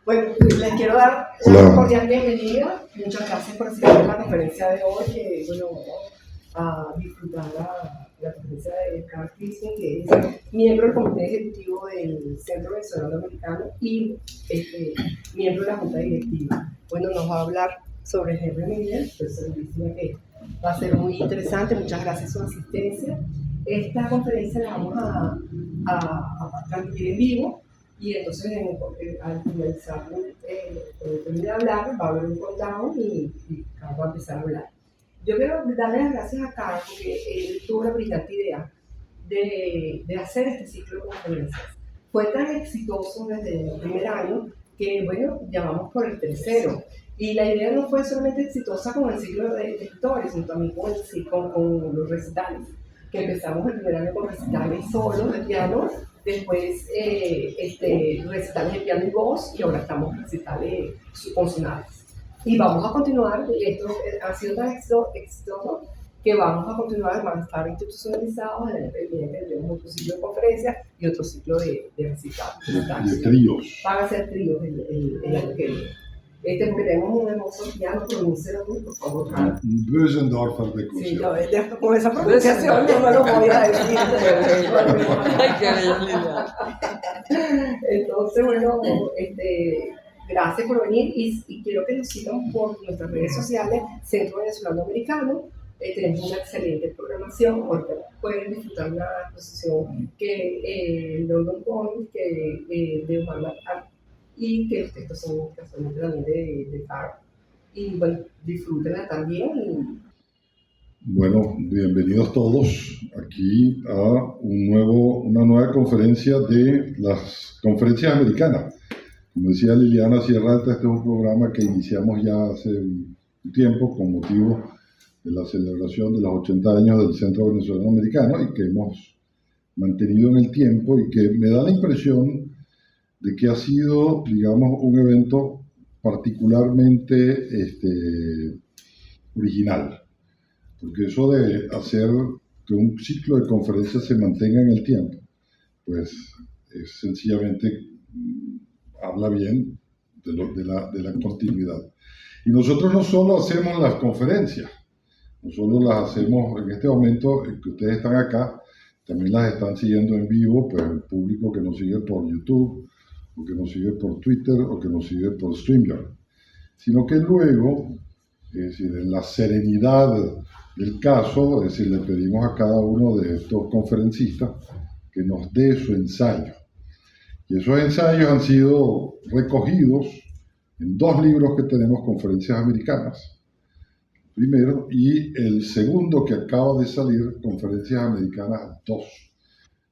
Bueno, les quiero dar una cordial bienvenida. Muchas gracias por asistir a la conferencia de hoy, que bueno, vamos a disfrutar la conferencia de Carl Christian, que es miembro del Comité Ejecutivo del Centro Venezolano Americano y miembro de la Junta Directiva. Bueno, nos va a hablar sobre Henry Miller, estoy segurísima que va a ser muy interesante. Muchas gracias por su asistencia. Esta conferencia la vamos a transmitir en vivo. Y entonces, al finalizar, cuando termine de hablar, va a haber un countdown y Carlos va a empezar a hablar. Yo quiero darle las gracias a Carlos porque él tuvo la brillante idea de hacer este ciclo de conferencias. Fue tan exitoso desde el primer año que, bueno, llamamos por el tercero. Y la idea no fue solamente exitosa con el ciclo de historias, sino también con los recitales. Que empezamos el primer año con recitales solos de piano, después recitales de piano y voz, y ahora estamos en recitales consonantes. Y vamos a continuar, esto ha sido tan exitoso que vamos a continuar, van a estar institucionalizados. El año que viene tendremos otro ciclo de conferencias y otro ciclo de recitales. De tríos. Van a ser tríos el año que viene. Porque tenemos un hermoso piano, pronúncelo tú, por favor, Carlos. Bösendorfer de Crucio. Sí, con esa pronunciación no me lo voy a decir. Ay, qué bella. Entonces, bueno, gracias por venir y quiero que nos sigan por nuestras redes sociales, Centro Venezolano Americano. Tenemos una excelente programación. Ahorita pueden disfrutar una exposición que London Point, que de Juana, y que los textos son casualmente también de Carl. Y bueno, disfrútenla también. Bueno, bienvenidos todos aquí a una nueva conferencia de las conferencias americanas. Como decía Liliana Sierra Alta, este es un programa que iniciamos ya hace un tiempo con motivo de la celebración de los 80 años del Centro Venezolano Americano y que hemos mantenido en el tiempo y que me da la impresión de que ha sido, digamos, un evento particularmente original. Porque eso de hacer que un ciclo de conferencias se mantenga en el tiempo, pues sencillamente habla bien de la continuidad. Y nosotros no solo hacemos las conferencias, nosotros las hacemos en este momento que ustedes están acá, también las están siguiendo en vivo, pues el público que nos sigue por YouTube, o que nos sigue por Twitter, o que nos sigue por StreamYard. Sino que luego, es decir, en la serenidad del caso, es decir, le pedimos a cada uno de estos conferencistas que nos dé su ensayo. Y esos ensayos han sido recogidos en 2 libros que tenemos, Conferencias Americanas, primero, y el segundo que acaba de salir, Conferencias Americanas 2,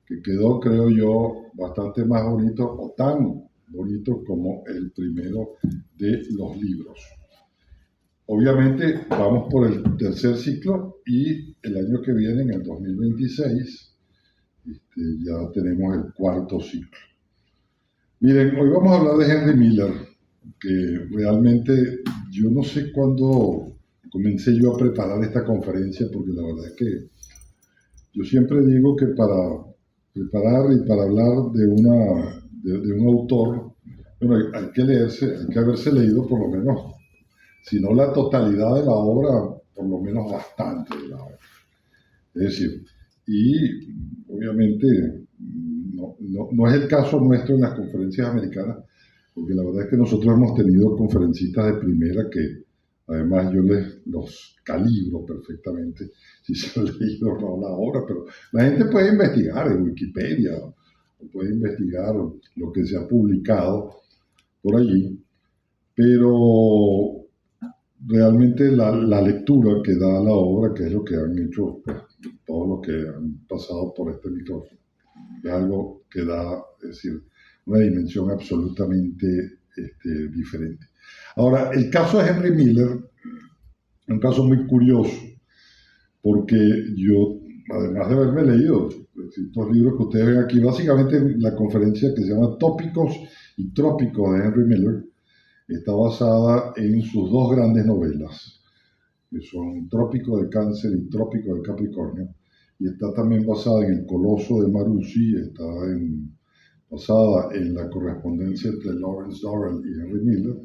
que quedó, creo yo, bastante más bonito, o tan bonito como el primero de los libros. Obviamente vamos por el tercer ciclo y el año que viene, en el 2026, ya tenemos el cuarto ciclo. Miren, hoy vamos a hablar de Henry Miller, que realmente yo no sé cuándo comencé yo a preparar esta conferencia, porque la verdad es que yo siempre digo que para preparar y para hablar de un autor, bueno, hay que haberse leído por lo menos, si no la totalidad de la obra, por lo menos bastante de la obra. Es decir, y obviamente no es el caso nuestro en las conferencias americanas, porque la verdad es que nosotros hemos tenido conferencistas de primera que además yo los calibro perfectamente si se han leído o no la obra, pero la gente puede investigar en Wikipedia o puede investigar lo que se ha publicado por allí, pero realmente la lectura que da la obra, que es lo que han hecho pues, todos los que han pasado por este micrófono, es algo que da, es decir, una dimensión absolutamente diferente. Ahora, el caso de Henry Miller es un caso muy curioso, porque yo, además de haberme leído estos libros que ustedes ven aquí, básicamente la conferencia que se llama Tópicos y Trópicos de Henry Miller está basada en sus dos grandes novelas, que son Trópico de Cáncer y Trópico de Capricornio, y está también basada en El Coloso de Maruzzi, basada en la correspondencia entre Lawrence Durrell y Henry Miller,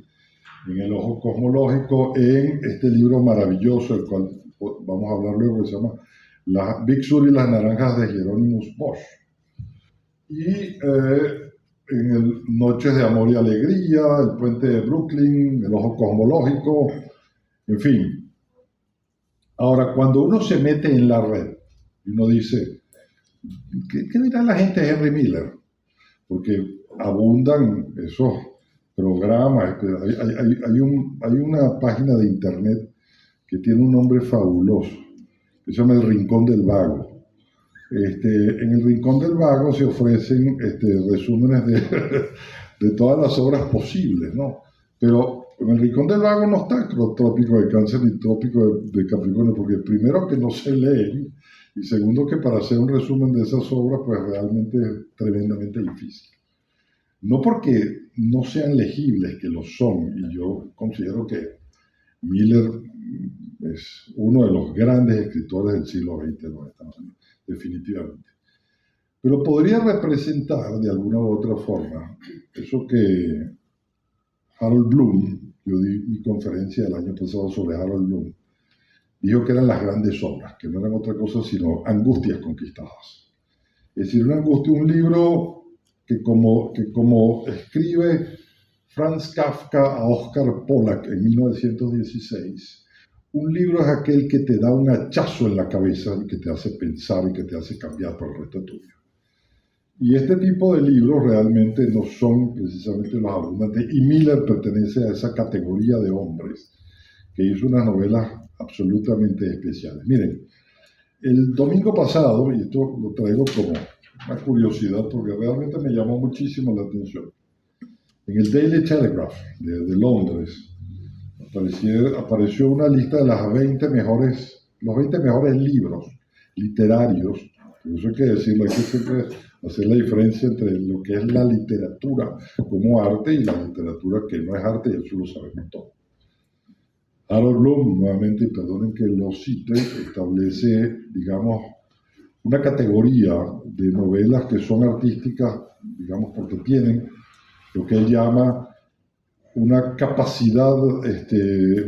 en El Ojo Cosmológico, en este libro maravilloso, del cual vamos a hablar luego, que se llama Big Sur y las Naranjas de Hieronymus Bosch. Y en el Noches de Amor y Alegría, El Puente de Brooklyn, El Ojo Cosmológico, en fin. Ahora, cuando uno se mete en la red, uno dice, ¿qué dirá la gente de Henry Miller? Porque abundan esos programas. Hay una página de internet que tiene un nombre fabuloso, que se llama El Rincón del Vago. En El Rincón del Vago se ofrecen resúmenes de todas las obras posibles, ¿no? Pero en El Rincón del Vago no está Trópico de Cáncer ni Trópico de Capricornio, porque primero que no se leen, y segundo que para hacer un resumen de esas obras, pues realmente es tremendamente difícil. No porque no sean legibles, que lo son, y yo considero que Miller es uno de los grandes escritores del siglo XX en los Estados Unidos, definitivamente. Pero podría representar de alguna u otra forma eso que Harold Bloom, yo di mi conferencia el año pasado sobre Harold Bloom, dijo que eran las grandes obras, que no eran otra cosa sino angustias conquistadas. Es decir, una angustia, un libro que como escribe Franz Kafka a Oscar Pollack en 1916, un libro es aquel que te da un hachazo en la cabeza y que te hace pensar y que te hace cambiar por el resto de tu vida. Y este tipo de libros realmente no son precisamente los abundantes, y Miller pertenece a esa categoría de hombres que hizo unas novelas absolutamente especiales. Miren, el domingo pasado, y esto lo traigo como una curiosidad porque realmente me llamó muchísimo la atención, en el Daily Telegraph de Londres apareció una lista de los 20 mejores libros literarios. Por eso hay que decirlo, hay que siempre hacer la diferencia entre lo que es la literatura como arte y la literatura que no es arte, y eso lo sabemos todos. Harold Bloom, nuevamente, y perdonen que lo cite, establece, digamos, una categoría de novelas que son artísticas, digamos, porque tienen lo que él llama una capacidad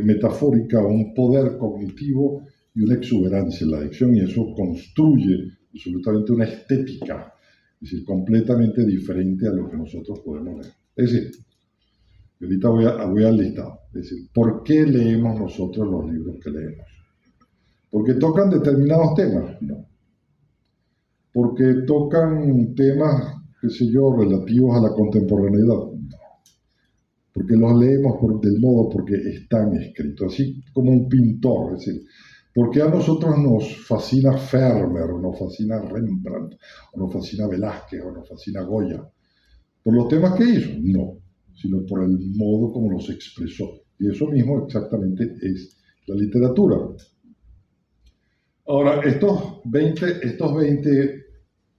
metafórica, un poder cognitivo y una exuberancia en la dicción, y eso construye absolutamente una estética, es decir, completamente diferente a lo que nosotros podemos leer. Es decir, ahorita voy al listado. Es decir, ¿por qué leemos nosotros los libros que leemos? ¿Porque tocan determinados temas? No. ¿Porque tocan temas, qué sé yo, relativos a la contemporaneidad? No. Porque los leemos del modo porque están escritos, así como un pintor. Es decir, ¿por qué a nosotros nos fascina Vermeer, o nos fascina Rembrandt, o nos fascina Velázquez, o nos fascina Goya? ¿Por los temas que hizo? No, sino por el modo como los expresó. Y eso mismo exactamente es la literatura. Ahora, estos 20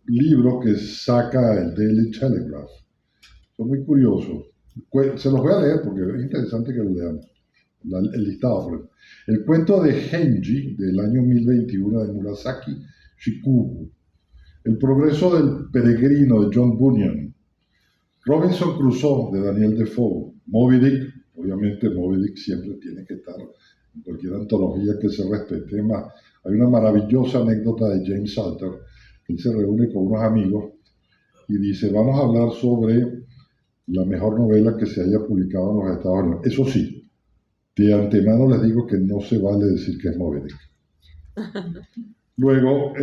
libros que saca el Daily Telegraph son muy curiosos. Se los voy a leer porque es interesante que lo leamos. El listado, por ejemplo. El cuento de Genji, del año 1021, de Murasaki Shikubu. El progreso del peregrino, de John Bunyan. Robinson Crusoe, de Daniel Defoe. Moby Dick, obviamente Moby Dick siempre tiene que estar en cualquier antología que se respete. Más, hay una maravillosa anécdota de James Salter, que él se reúne con unos amigos y dice, vamos a hablar sobre la mejor novela que se haya publicado en los Estados Unidos. Eso sí, de antemano les digo que no se vale decir que es Moby Dick. Luego,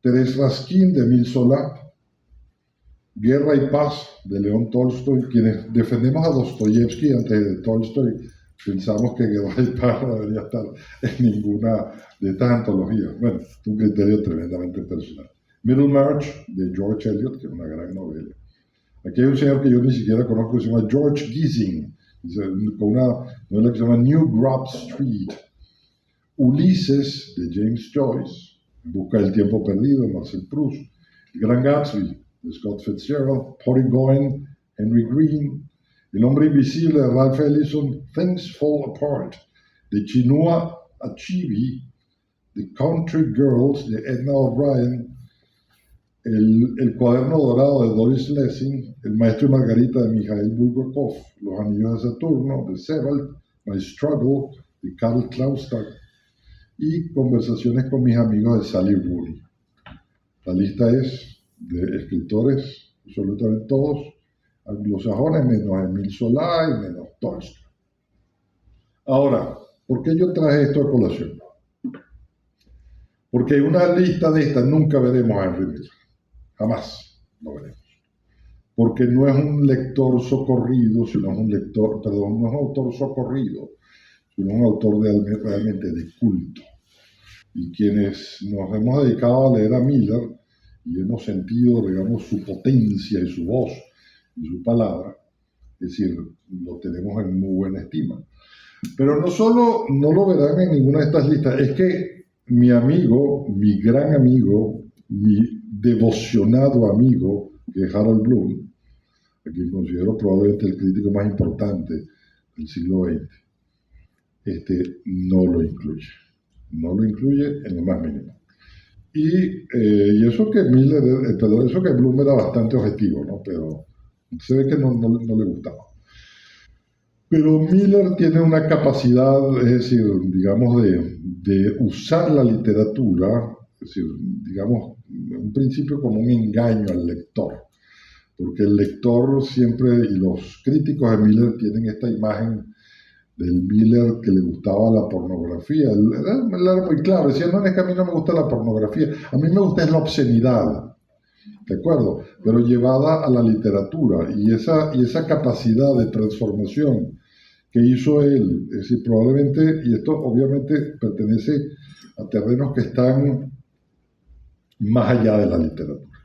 Thérèse Raskin, de Émile Zola. Guerra y Paz, de León Tolstoy. Quienes defendemos a Dostoyevsky antes de Tolstoy, pensamos que Guerra y Paz no debería estar en ninguna de estas antologías. Bueno, es un criterio tremendamente personal. Middlemarch, de George Eliot, que es una gran novela. Aquí hay un señor que yo ni siquiera conozco, que se llama George Gissing. con una novela que se llama New Grub Street. Ulises, de James Joyce, En busca del tiempo perdido, de Marcel Proust. El Gran Gatsby, de Scott Fitzgerald. Porygon, Henry Green. El hombre invisible, de Ralph Ellison. Things Fall Apart, de Chinua Achebe. The Country Girls, de Edna O'Brien. El cuaderno dorado, de Doris Lessing. El maestro y Margarita, de Mikhail Bulgakov. Los anillos de Saturno, de Sebald. My Struggle, de Karl Klaustag. Y Conversaciones con mis amigos, de Sally Rooney. La lista es de escritores, absolutamente todos, anglosajones, menos Emile Zola y menos Tolstoy. Ahora, ¿por qué yo traje esto a colación? Porque en una lista de estas nunca veremos a Henry Miller. Jamás lo veremos. Porque no es un lector socorrido, sino es un lector, perdón, no es un autor socorrido, sino un autor realmente de culto. Y quienes nos hemos dedicado a leer a Miller y hemos sentido, digamos, su potencia y su voz y su palabra, es decir, lo tenemos en muy buena estima. Pero no solo no lo verán en ninguna de estas listas, es que mi amigo, mi gran amigo, mi devocionado amigo, que es Harold Bloom, a quien considero probablemente el crítico más importante del siglo XX, no lo incluye. No lo incluye en lo más mínimo. Y eso que Miller, perdón, eso que Bloom era bastante objetivo, ¿no? Pero se ve que no le gustaba. Pero Miller tiene una capacidad, es decir, digamos, de usar la literatura, es decir, digamos, un principio como un engaño al lector. Porque el lector siempre, y los críticos de Miller tienen esta imagen del Miller que le gustaba la pornografía. Él era muy claro, decía, no, es que a mí no me gusta la pornografía, a mí me gusta la obscenidad, ¿de acuerdo? Pero llevada a la literatura, y esa capacidad de transformación que hizo él, es decir, probablemente, y esto obviamente pertenece a terrenos que están más allá de la literatura.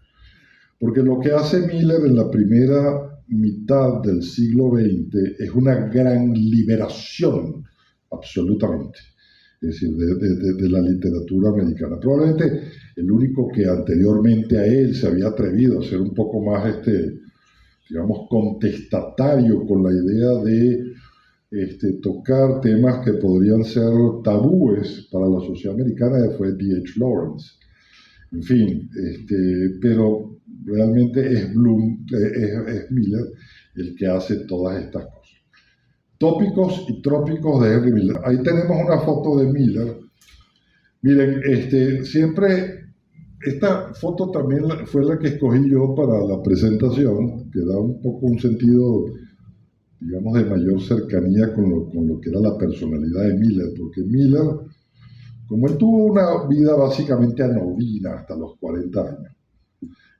Porque lo que hace Miller en la primera mitad del siglo XX es una gran liberación, absolutamente, es decir, de la literatura americana. Probablemente el único que anteriormente a él se había atrevido a ser un poco más, digamos, contestatario con la idea de tocar temas que podrían ser tabúes para la sociedad americana fue D.H. Lawrence. En fin, pero realmente es Bloom, es Miller el que hace todas estas cosas. Tópicos y trópicos de Henry Miller. Ahí tenemos una foto de Miller. Miren, siempre, esta foto también fue la que escogí yo para la presentación, que da un poco un sentido, digamos, de mayor cercanía con lo que era la personalidad de Miller, porque Miller, como él tuvo una vida básicamente anodina hasta los 40 años,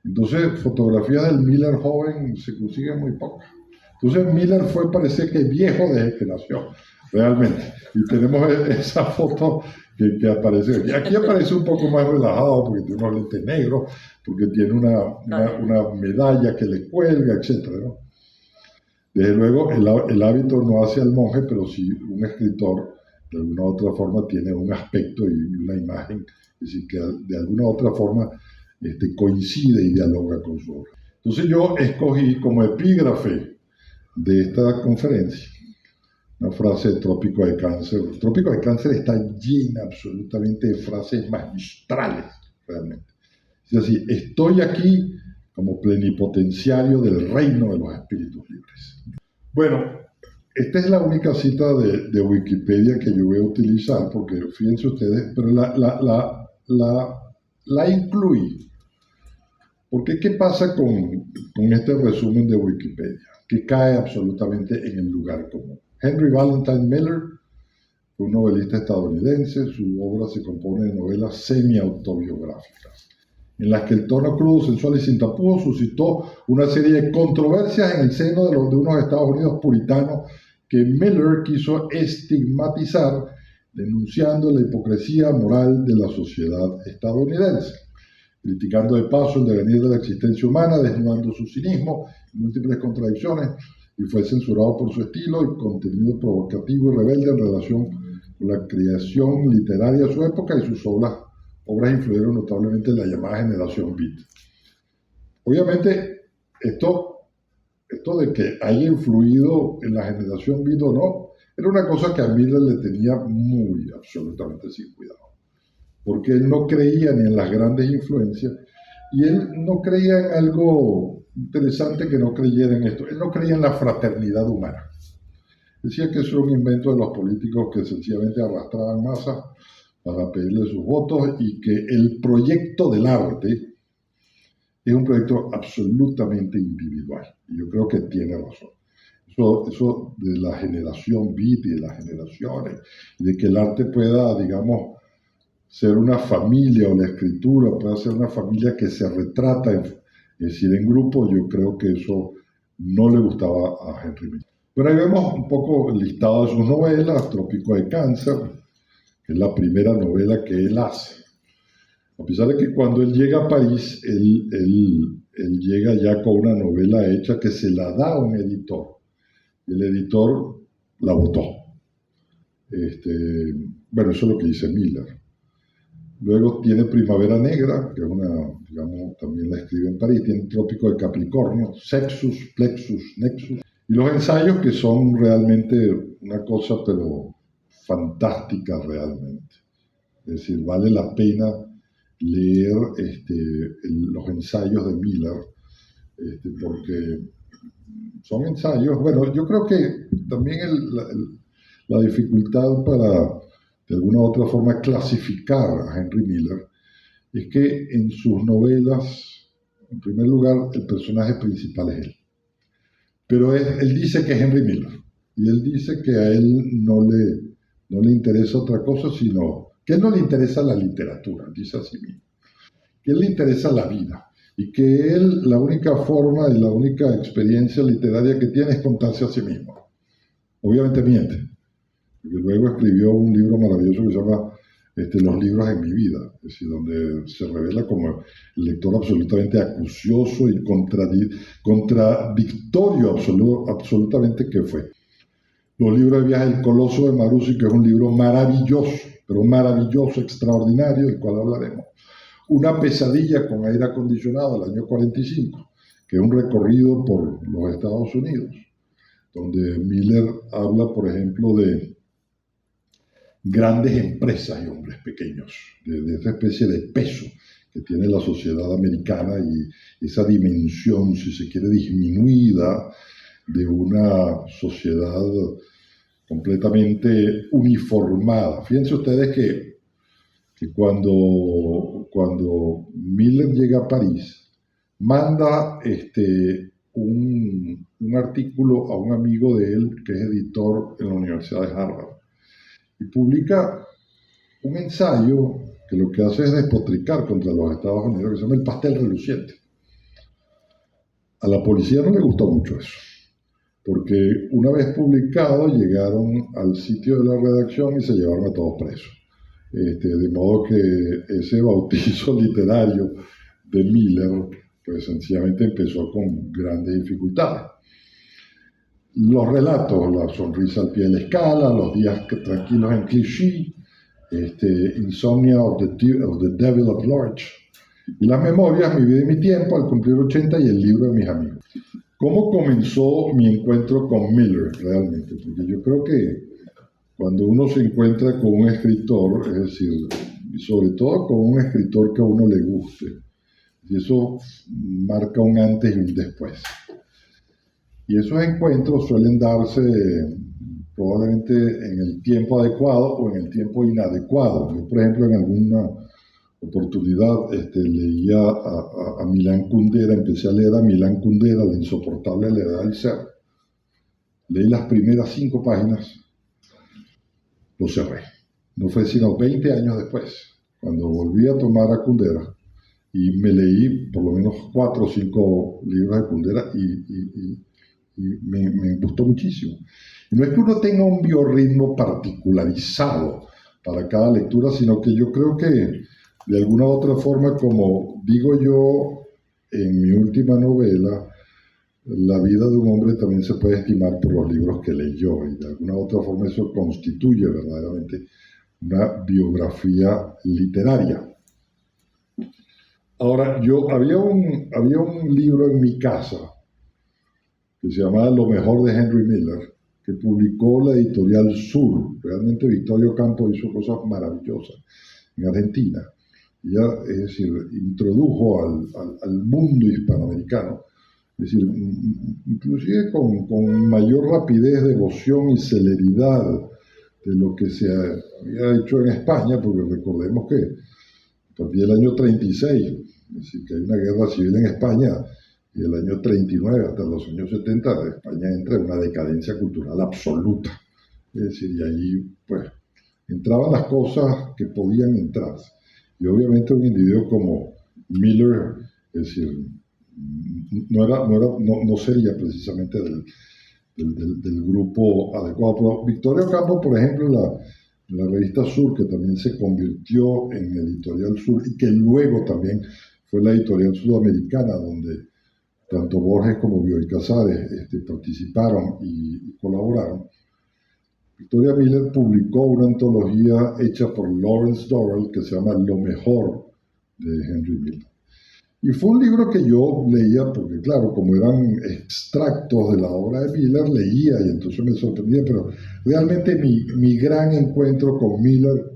entonces fotografías del Miller joven se consiguen muy pocas. Entonces Miller parece que viejo desde que nació, realmente. Y tenemos esa foto que aparece aquí. Aquí aparece un poco más relajado porque tiene unos lentes negros, porque tiene una medalla que le cuelga, etc., ¿no? Desde luego, el hábito no hace al monje, pero sí un escritor, de alguna u otra forma, tiene un aspecto y una imagen, es decir, que de alguna u otra forma coincide y dialoga con su obra. Entonces yo escogí como epígrafe de esta conferencia una frase de Trópico de Cáncer. Trópico de Cáncer está llena absolutamente de frases magistrales, realmente. Es decir, estoy aquí como plenipotenciario del reino de los espíritus libres. Bueno, esta es la única cita de Wikipedia que yo voy a utilizar, porque fíjense ustedes, pero la incluí. Porque ¿qué pasa con este resumen de Wikipedia? Que cae absolutamente en el lugar común. Henry Valentine Miller fue un novelista estadounidense. Su obra se compone de novelas semi-autobiográficas, en las que el tono crudo, sensual y sin tapujos suscitó una serie de controversias en el seno de unos Estados Unidos puritanos que Miller quiso estigmatizar, denunciando la hipocresía moral de la sociedad estadounidense, criticando de paso el devenir de la existencia humana, desnudando su cinismo y múltiples contradicciones. y fue censurado por su estilo y contenido provocativo y rebelde en relación con la creación literaria de su época, y sus obras influyeron notablemente en la llamada generación beat. Obviamente, esto de que haya influido en la generación beat o no, era una cosa que a Miller le tenía absolutamente sin cuidado, porque él no creía ni en las grandes influencias, y él no creía en algo interesante que no creyera en esto. Él no creía en la fraternidad humana. Decía que eso era un invento de los políticos que sencillamente arrastraban masas para pedirle sus votos, y que el proyecto del arte es un proyecto absolutamente individual. Y yo creo que tiene razón. Eso de la generación beat y de las generaciones, y de que el arte pueda, digamos, ser una familia, o la escritura pueda ser una familia que se retrata, es decir, en grupo, yo creo que eso no le gustaba a Henry Miller. Pero ahí vemos un poco el listado de sus novelas. Trópico de Cáncer, que es la primera novela que él hace. A pesar de que cuando él llega a París, él llega ya con una novela hecha que se la da a un editor. Y el editor la votó. Bueno, eso es lo que dice Miller. Luego tiene Primavera Negra, que es una, digamos, también la escribe en París. Tiene Trópico de Capricornio, Sexus, Plexus, Nexus. Y los ensayos, que son realmente una cosa, pero fantástica realmente. Es decir, vale la pena leer los ensayos de Miller, porque son ensayos. Bueno, yo creo que también la dificultad para, de alguna u otra forma, clasificar a Henry Miller es que en sus novelas, en primer lugar, el personaje principal es él. Pero él dice que es Henry Miller, y él dice que a él no le interesa otra cosa, sino que a él no le interesa la literatura, dice así mismo, que a él le interesa la vida, y que él, la única forma y la única experiencia literaria que tiene es contarse a sí mismo. Obviamente miente, porque luego escribió un libro maravilloso que se llama Los libros en mi vida, es decir, donde se revela como el lector absolutamente acucioso y contradictorio absolutamente que fue. Los libros de viaje El Coloso de Maruzzi, que es un libro maravilloso, pero maravilloso, extraordinario, del cual hablaremos. Una pesadilla con aire acondicionado, del año 45, que es un recorrido por los Estados Unidos, donde Miller habla, por ejemplo, de grandes empresas y hombres pequeños, de esa especie de peso que tiene la sociedad americana, y esa dimensión, si se quiere, disminuida de una sociedad completamente uniformada. Fíjense ustedes que cuando Miller llega a París, manda un artículo a un amigo de él que es editor en la Universidad de Harvard, y publica un ensayo que lo que hace es despotricar contra los Estados Unidos, que se llama El pastel reluciente. A la policía no le gustó mucho eso, porque una vez publicado llegaron al sitio de la redacción y se llevaron a todos presos. De modo que ese bautizo literario de Miller, pues sencillamente empezó con grandes dificultades. Los relatos, La sonrisa al pie de la escala, Los días tranquilos en Clichy, Insomnia of the Devil at Large, y las memorias, Mi vida y mi tiempo, al cumplir 80, y El libro de mis amigos. ¿Cómo comenzó mi encuentro con Miller realmente? Porque yo creo que cuando uno se encuentra con un escritor, es decir, y sobre todo con un escritor que a uno le guste, y eso marca un antes y un después. Y esos encuentros suelen darse probablemente en el tiempo adecuado o en el tiempo inadecuado. Yo, por ejemplo, en alguna oportunidad leía a Milán Kundera, empecé a leer a Milán Kundera, La insoportable levedad del ser. Leí las primeras 5 páginas, lo cerré. No fue sino 20 años después, cuando volví a tomar a Kundera, y me leí por lo menos 4 o 5 libros de Kundera, y me gustó muchísimo. Y no es que uno tenga un biorritmo particularizado para cada lectura, sino que yo creo que de alguna u otra forma, como digo yo en mi última novela, la vida de un hombre también se puede estimar por los libros que leyó, y de alguna u otra forma eso constituye verdaderamente una biografía literaria. Ahora, había un libro en mi casa que se llamaba Lo mejor de Henry Miller, que publicó la editorial Sur. Realmente Victorio Campo hizo cosas maravillosas en Argentina. Ella, es decir, introdujo al mundo hispanoamericano, es decir, inclusive con mayor rapidez, devoción y celeridad de lo que se había hecho en España, porque recordemos que a partir del año 36, es decir, que hay una guerra civil en España, y el año 39 hasta los años 70, España entra en una decadencia cultural absoluta. Es decir, y allí, pues, entraban las cosas que podían entrar. Y obviamente un individuo como Miller, es decir, no sería precisamente del grupo adecuado. Pero Victorio Campo, por ejemplo, la revista Sur, que también se convirtió en Editorial Sur y que luego también fue la editorial sudamericana, donde tanto Borges como Bioy Casares participaron y colaboraron. Victoria Miller publicó una antología hecha por Lawrence Durrell que se llama Lo mejor de Henry Miller. Y fue un libro que yo leía, porque claro, como eran extractos de la obra de Miller, leía y entonces me sorprendía, pero realmente mi gran encuentro con Miller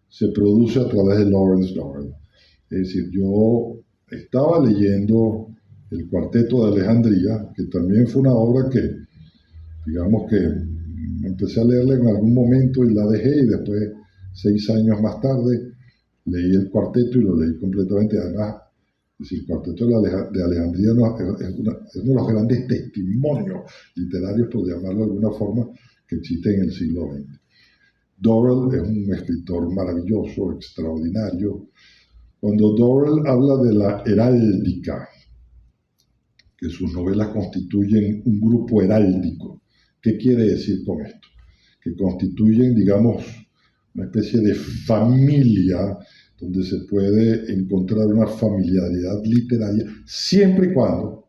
se produce a través de Lawrence Durrell. Es decir, yo estaba leyendo el Cuarteto de Alejandría, que también fue una obra que, digamos que empecé a leerla en algún momento y la dejé, y después, 6 años más tarde, leí el Cuarteto y lo leí completamente. Además, es decir, el Cuarteto de Alejandría es uno de los grandes testimonios literarios, por llamarlo de alguna forma, que existe en el siglo XX. Durrell es un escritor maravilloso, extraordinario. Cuando Durrell habla de la heráldica, que sus novelas constituyen un grupo heráldico, ¿qué quiere decir con esto? Que constituyen, digamos, una especie de familia donde se puede encontrar una familiaridad literaria siempre y cuando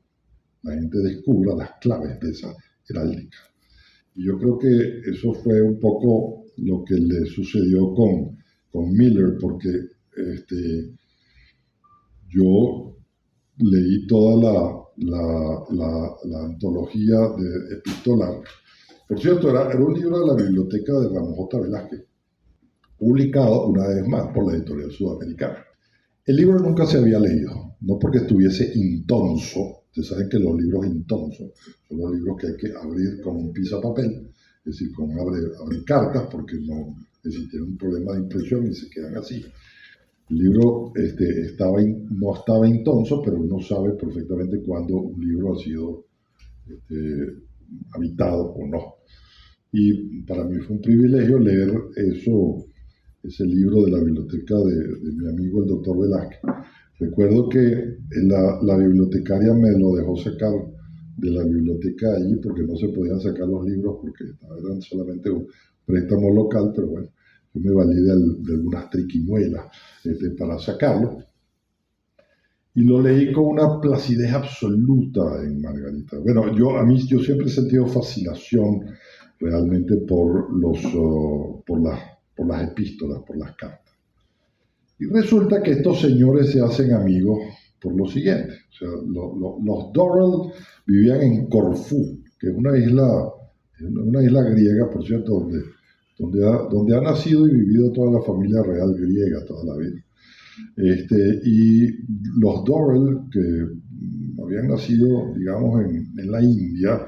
la gente descubra las claves de esa heráldica. Y yo creo que eso fue un poco lo que le sucedió con Miller, porque yo leí toda la antología de epistolar. Por cierto, era un libro de la biblioteca de Ramón J. Velázquez, publicado una vez más por la editorial sudamericana. El libro nunca se había leído, no porque estuviese intonso. Ustedes saben que los libros intonsos son los libros que hay que abrir con un papel, es decir, con abrir cartas, porque no, es decir, tienen un problema de impresión y se quedan así. El libro no estaba intonso, pero uno sabe perfectamente cuándo un libro ha sido habitado o no. Y para mí fue un privilegio leer ese libro de la biblioteca de mi amigo el doctor Velázquez. Recuerdo que la bibliotecaria me lo dejó sacar de la biblioteca allí, porque no se podían sacar los libros porque eran solamente un préstamo local, pero bueno, yo me valí de algunas triquiñuelas para sacarlo. Y lo leí con una placidez absoluta en Margarita. Bueno, yo siempre he sentido fascinación realmente por las epístolas, por las cartas. Y resulta que estos señores se hacen amigos por lo siguiente. O sea, los Durrell vivían en Corfú, que es una isla griega, por cierto, donde ha nacido y vivido toda la familia real griega toda la vida. Y los Durrell, que habían nacido, digamos, en la India,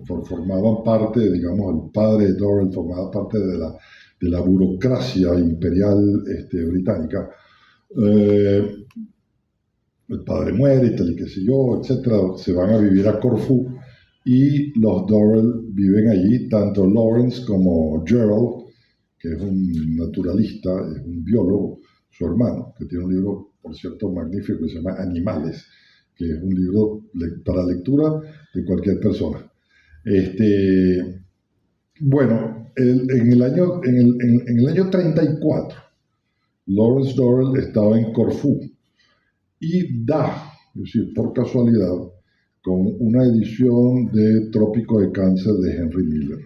formaban parte, digamos, el padre de Durrell formaba parte de la burocracia imperial británica. El padre muere y tal y qué sé yo, etcétera. Se van a vivir a Corfú y los Durrell viven allí, tanto Lawrence como Gerald, que es un naturalista, es un biólogo, su hermano, que tiene un libro, por cierto, magnífico que se llama Animales, que es un libro para lectura de cualquier persona. Bueno, en el año 34, Lawrence Durrell estaba en Corfú y es decir, por casualidad, con una edición de Trópico de Cáncer de Henry Miller.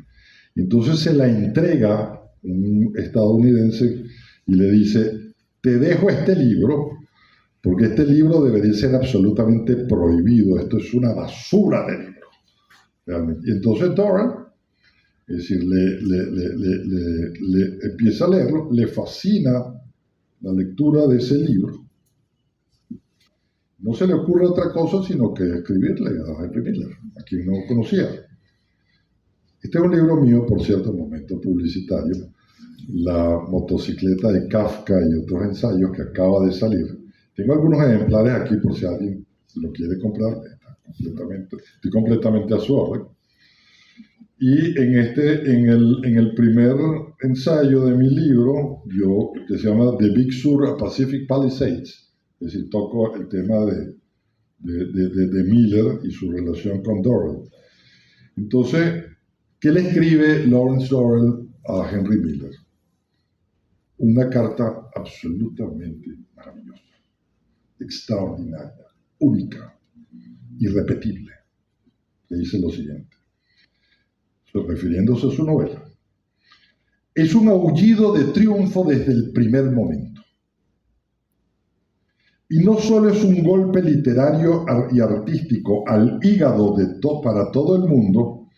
Entonces se la entrega un estadounidense y le dice, te dejo este libro, porque este libro debería ser absolutamente prohibido, esto es una basura de libro, realmente. Y entonces Doran, es decir, le empieza a leerlo, le fascina la lectura de ese libro. No se le ocurre otra cosa sino que escribirle a Henry Miller, a quien no conocía. Este es un libro mío, por cierto, momento publicitario, La motocicleta de Kafka y otros ensayos, que acaba de salir. Tengo algunos ejemplares aquí por si alguien lo quiere comprar, estoy completamente a su orden. Y en el primer ensayo de mi libro, que se llama The Big Sur Pacific Palisades, es decir, toco el tema de Miller y su relación con Dorrell. Entonces, ¿qué le escribe Lawrence Dorrell a Henry Miller? Una carta absolutamente maravillosa, extraordinaria, única, irrepetible. Le dice lo siguiente, refiriéndose a su novela. Es un aullido de triunfo desde el primer momento. Y no solo es un golpe literario y artístico al hígado para todo el mundo,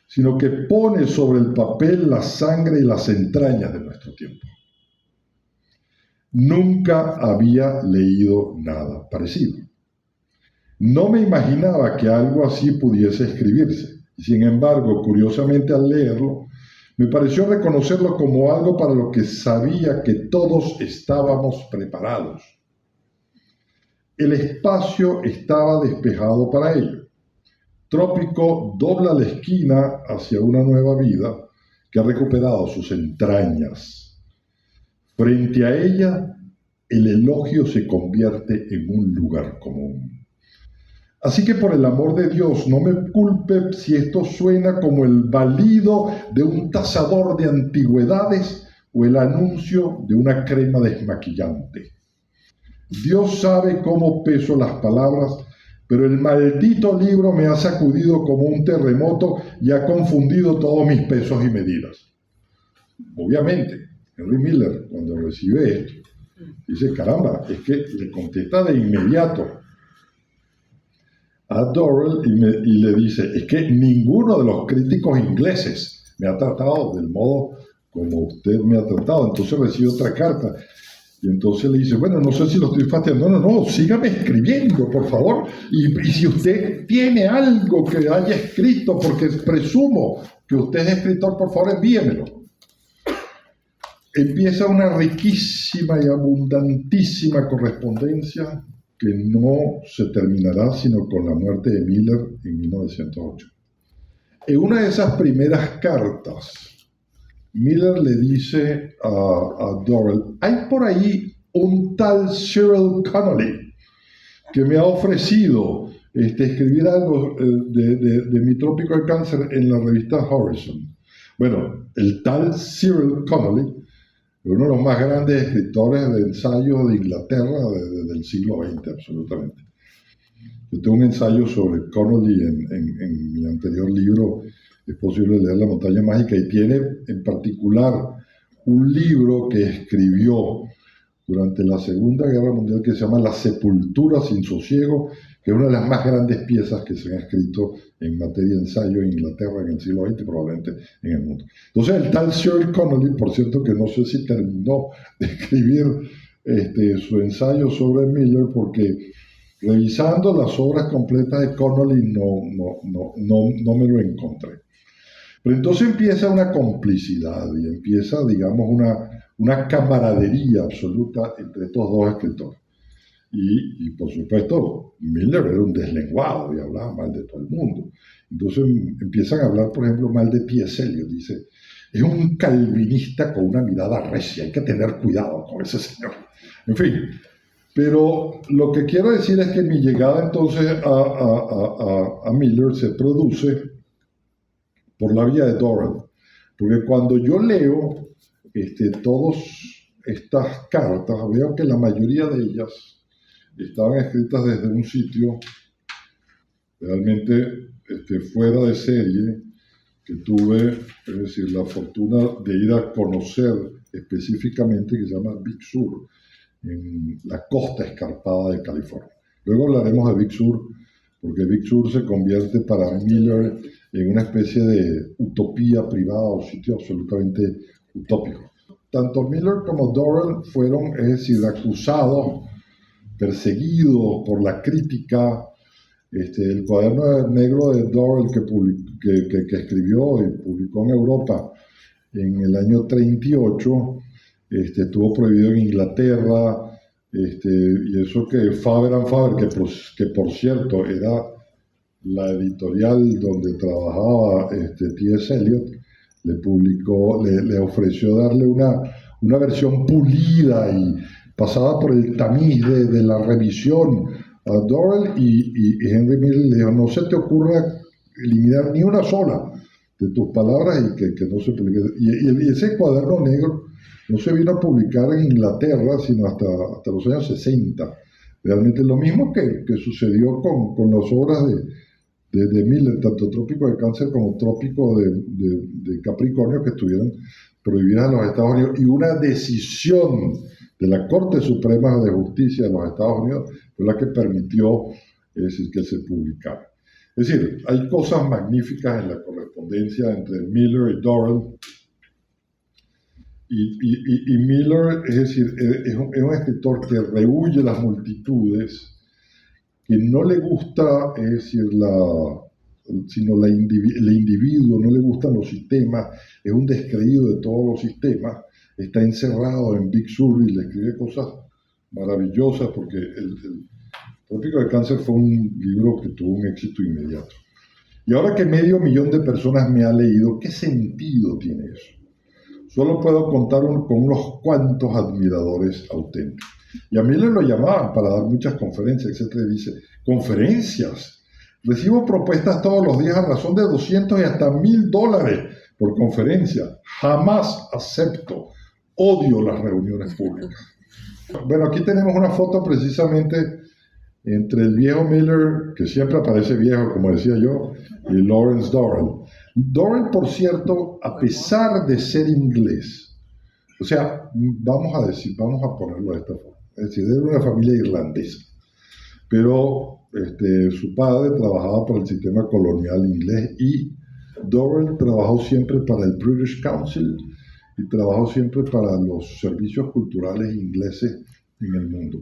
sino que pone sobre el papel la sangre y las entrañas de nuestro tiempo. Nunca había leído nada parecido. No me imaginaba que algo así pudiese escribirse. Sin embargo, curiosamente al leerlo, me pareció reconocerlo como algo para lo que sabía que todos estábamos preparados. El espacio estaba despejado para ello. Trópico dobla la esquina hacia una nueva vida que ha recuperado sus entrañas. Frente a ella, el elogio se convierte en un lugar común. Así que por el amor de Dios, no me culpe si esto suena como el balido de un tasador de antigüedades o el anuncio de una crema desmaquillante. Dios sabe cómo peso las palabras, pero el maldito libro me ha sacudido como un terremoto y ha confundido todos mis pesos y medidas. Obviamente, Henry Miller, cuando recibe esto, dice, caramba, es que le contesta de inmediato a Dorrell y le dice, es que ninguno de los críticos ingleses me ha tratado del modo como usted me ha tratado. Entonces recibe otra carta y entonces le dice, bueno, no sé si lo estoy fastidiando. No, sígame escribiendo, por favor, y si usted tiene algo que haya escrito, porque presumo que usted es escritor, por favor envíemelo. Empieza una riquísima y abundantísima correspondencia que no se terminará sino con la muerte de Miller en 1908. En una de esas primeras cartas, Miller le dice a Dorrell, hay por ahí un tal Cyril Connolly que me ha ofrecido escribir algo de mi Trópico de Cáncer en la revista Horizon. Bueno, el tal Cyril Connolly es uno de los más grandes escritores de ensayo de Inglaterra del siglo XX, absolutamente. Yo tengo un ensayo sobre Connolly en mi anterior libro, Es posible leer La montaña mágica, y tiene en particular un libro que escribió durante la Segunda Guerra Mundial que se llama La sepultura sin sosiego, que es una de las más grandes piezas que se han escrito en materia de ensayo en Inglaterra en el siglo XX, probablemente en el mundo. Entonces el tal Cyril Connolly, por cierto que no sé si terminó de escribir su ensayo sobre Miller, porque revisando las obras completas de Connolly no me lo encontré. Pero entonces empieza una complicidad y empieza, digamos, una camaradería absoluta entre estos dos escritores. Y por supuesto, Miller era un deslenguado y hablaba mal de todo el mundo. Entonces empiezan a hablar, por ejemplo, mal de T.S. Eliot. Dice, es un calvinista con una mirada recia, hay que tener cuidado con ese señor. En fin, pero lo que quiero decir es que mi llegada entonces a Miller se produce por la vía de Dorrell. Porque cuando yo leo todas estas cartas, veo que la mayoría de ellas estaban escritas desde un sitio realmente fuera de serie, que tuve, es decir, la fortuna de ir a conocer específicamente, que se llama Big Sur, en la costa escarpada de California. Luego hablaremos de Big Sur, porque Big Sur se convierte para Miller en una especie de utopía privada o sitio absolutamente utópico. Tanto Miller como Dorrell fueron, es decir, acusados, perseguidos por la crítica. El cuaderno negro de Dorrell que escribió y publicó en Europa en el año 38, estuvo prohibido en Inglaterra, y eso que Faber and Faber, que por cierto era la editorial donde trabajaba T.S. Eliot, le ofreció darle una versión pulida y pasada por el tamiz de la revisión a Dorrell, y Henry Miller le dijo: no se te ocurra eliminar ni una sola de tus palabras y que no se publique. Y ese cuaderno negro no se vino a publicar en Inglaterra sino hasta los años 60. Realmente lo mismo que sucedió con las obras de Miller, tanto Trópico de Cáncer como Trópico de Capricornio, que estuvieron prohibidas en los Estados Unidos, y una decisión de la Corte Suprema de Justicia de los Estados Unidos fue la que permitió, es decir, que se publicara. Es decir, hay cosas magníficas en la correspondencia entre Miller y Dorrell. Y Miller, es decir, es un escritor que rehúye las multitudes, que no le gusta, es decir, sino el individuo, no le gustan los sistemas, es un descreído de todos los sistemas, está encerrado en Big Sur y le escribe cosas maravillosas, porque el Trópico de Cáncer fue un libro que tuvo un éxito inmediato. Y ahora que 500,000 de personas me ha leído, ¿qué sentido tiene eso? Solo puedo contar con unos cuantos admiradores auténticos. Y a Miller lo llamaban para dar muchas conferencias, etc. Y dice: ¿conferencias? Recibo propuestas todos los días a razón de 200 y hasta $1,000 por conferencia. Jamás acepto. Odio las reuniones públicas. Bueno, aquí tenemos una foto precisamente entre el viejo Miller, que siempre aparece viejo, como decía yo, y Lawrence Dorrell. Dorrell, por cierto, a pesar de ser inglés, o sea, vamos a ponerlo de esta forma, es decir, era una familia irlandesa, pero su padre trabajaba para el sistema colonial inglés, y Dorrell trabajó siempre para el British Council y trabajó siempre para los servicios culturales ingleses en el mundo.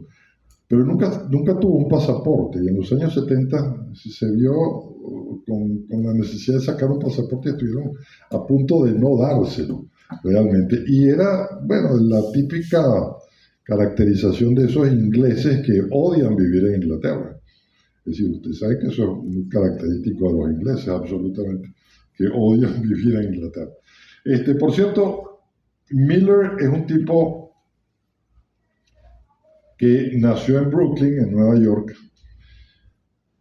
Pero nunca tuvo un pasaporte, y en los años 70 se vio con la necesidad de sacar un pasaporte y estuvieron a punto de no dárselo realmente. Y era, bueno, la típica caracterización de esos ingleses que odian vivir en Inglaterra. Es decir, usted sabe que eso es muy característico de los ingleses, absolutamente, que odian vivir en Inglaterra. Por cierto, Miller es un tipo que nació en Brooklyn, en Nueva York,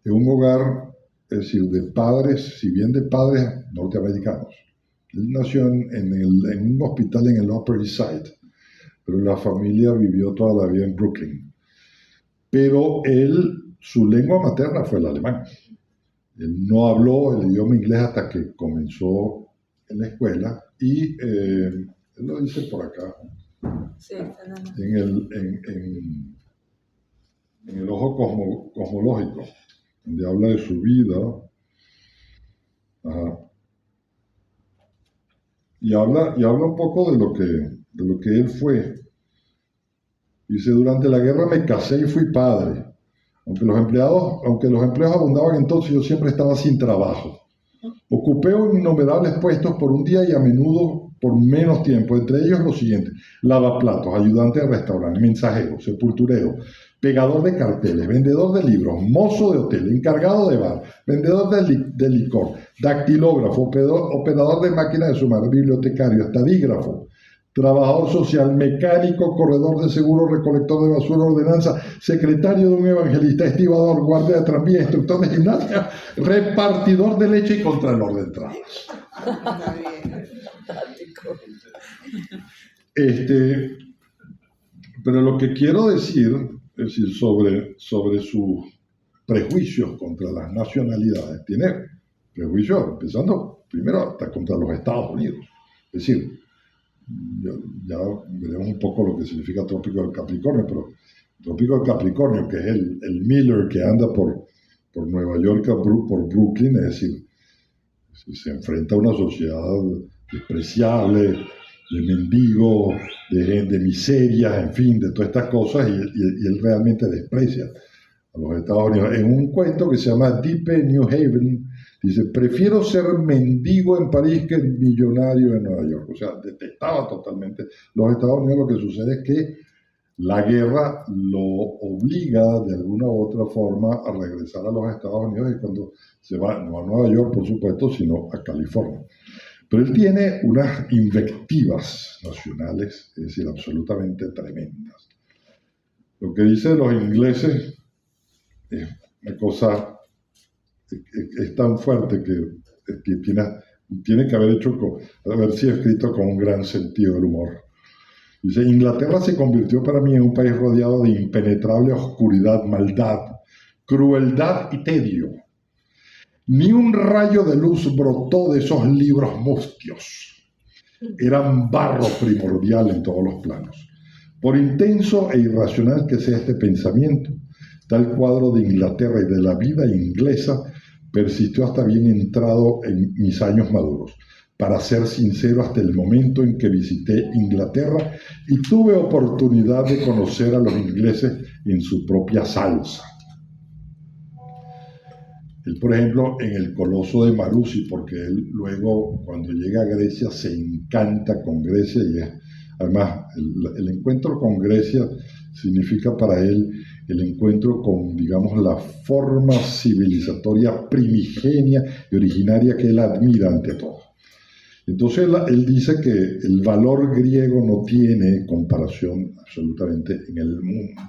en un hogar, es decir, de padres, si bien de padres norteamericanos. Él nació en un hospital en el Upper East Side, pero la familia vivió toda la vida en Brooklyn. Pero su lengua materna fue el alemán. Él no habló el idioma inglés hasta que comenzó en la escuela, y él lo dice por acá. Sí, en el ojo cosmológico, donde habla de su vida. Ajá. Y habla un poco de lo que él fue. Dice: durante la guerra me casé y fui padre. Aunque los empleos abundaban entonces, yo siempre estaba sin trabajo. Ocupé innumerables puestos por un día y a menudo por menos tiempo, entre ellos los siguientes: lavaplatos, ayudante de restaurante, mensajero, sepulturero, pegador de carteles, vendedor de libros, mozo de hotel, encargado de bar, vendedor de licor, dactilógrafo, operador de máquina de sumar, bibliotecario, estadígrafo, trabajador social, mecánico, corredor de seguro, recolector de basura, ordenanza, secretario de un evangelista, estibador, guardia de tranvía, instructor de gimnasia, repartidor de leche y contralor de entradas. Pero lo que quiero decir, es decir, sobre su prejuicios contra las nacionalidades, tiene prejuicios empezando primero hasta contra los Estados Unidos. Es decir, ya veremos un poco lo que significa Trópico del Capricornio, pero Trópico del Capricornio, que es el Miller que anda por Nueva York, por Brooklyn, es decir, se enfrenta a una sociedad despreciable, de mendigos, de miseria, en fin, de todas estas cosas, y él realmente desprecia a los Estados Unidos. En un cuento que se llama Deep in New Haven, dice: prefiero ser mendigo en París que millonario en Nueva York. O sea, detestaba totalmente los Estados Unidos. Lo que sucede es que la guerra lo obliga de alguna u otra forma a regresar a los Estados Unidos, y cuando se va, no a Nueva York, por supuesto, sino a California. Pero él tiene unas invectivas nacionales, es decir, absolutamente tremendas. Lo que dice de los ingleses es una cosa, es tan fuerte que tiene que haber sido escrito con un gran sentido del humor. Dice: Inglaterra se convirtió para mí en un país rodeado de impenetrable oscuridad, maldad, crueldad y tedio. Ni un rayo de luz brotó de esos libros mustios. Eran barro primordial en todos los planos. Por intenso e irracional que sea este pensamiento, tal cuadro de Inglaterra y de la vida inglesa persistió hasta bien entrado en mis años maduros. Para ser sincero, hasta el momento en que visité Inglaterra y tuve oportunidad de conocer a los ingleses en su propia salsa. Él, por ejemplo, en el Coloso de Marussi, porque él luego, cuando llega a Grecia, se encanta con Grecia, y además el encuentro con Grecia significa para él el encuentro con, digamos, la forma civilizatoria primigenia y originaria que él admira ante todo. Entonces él dice que el valor griego no tiene comparación absolutamente en el mundo.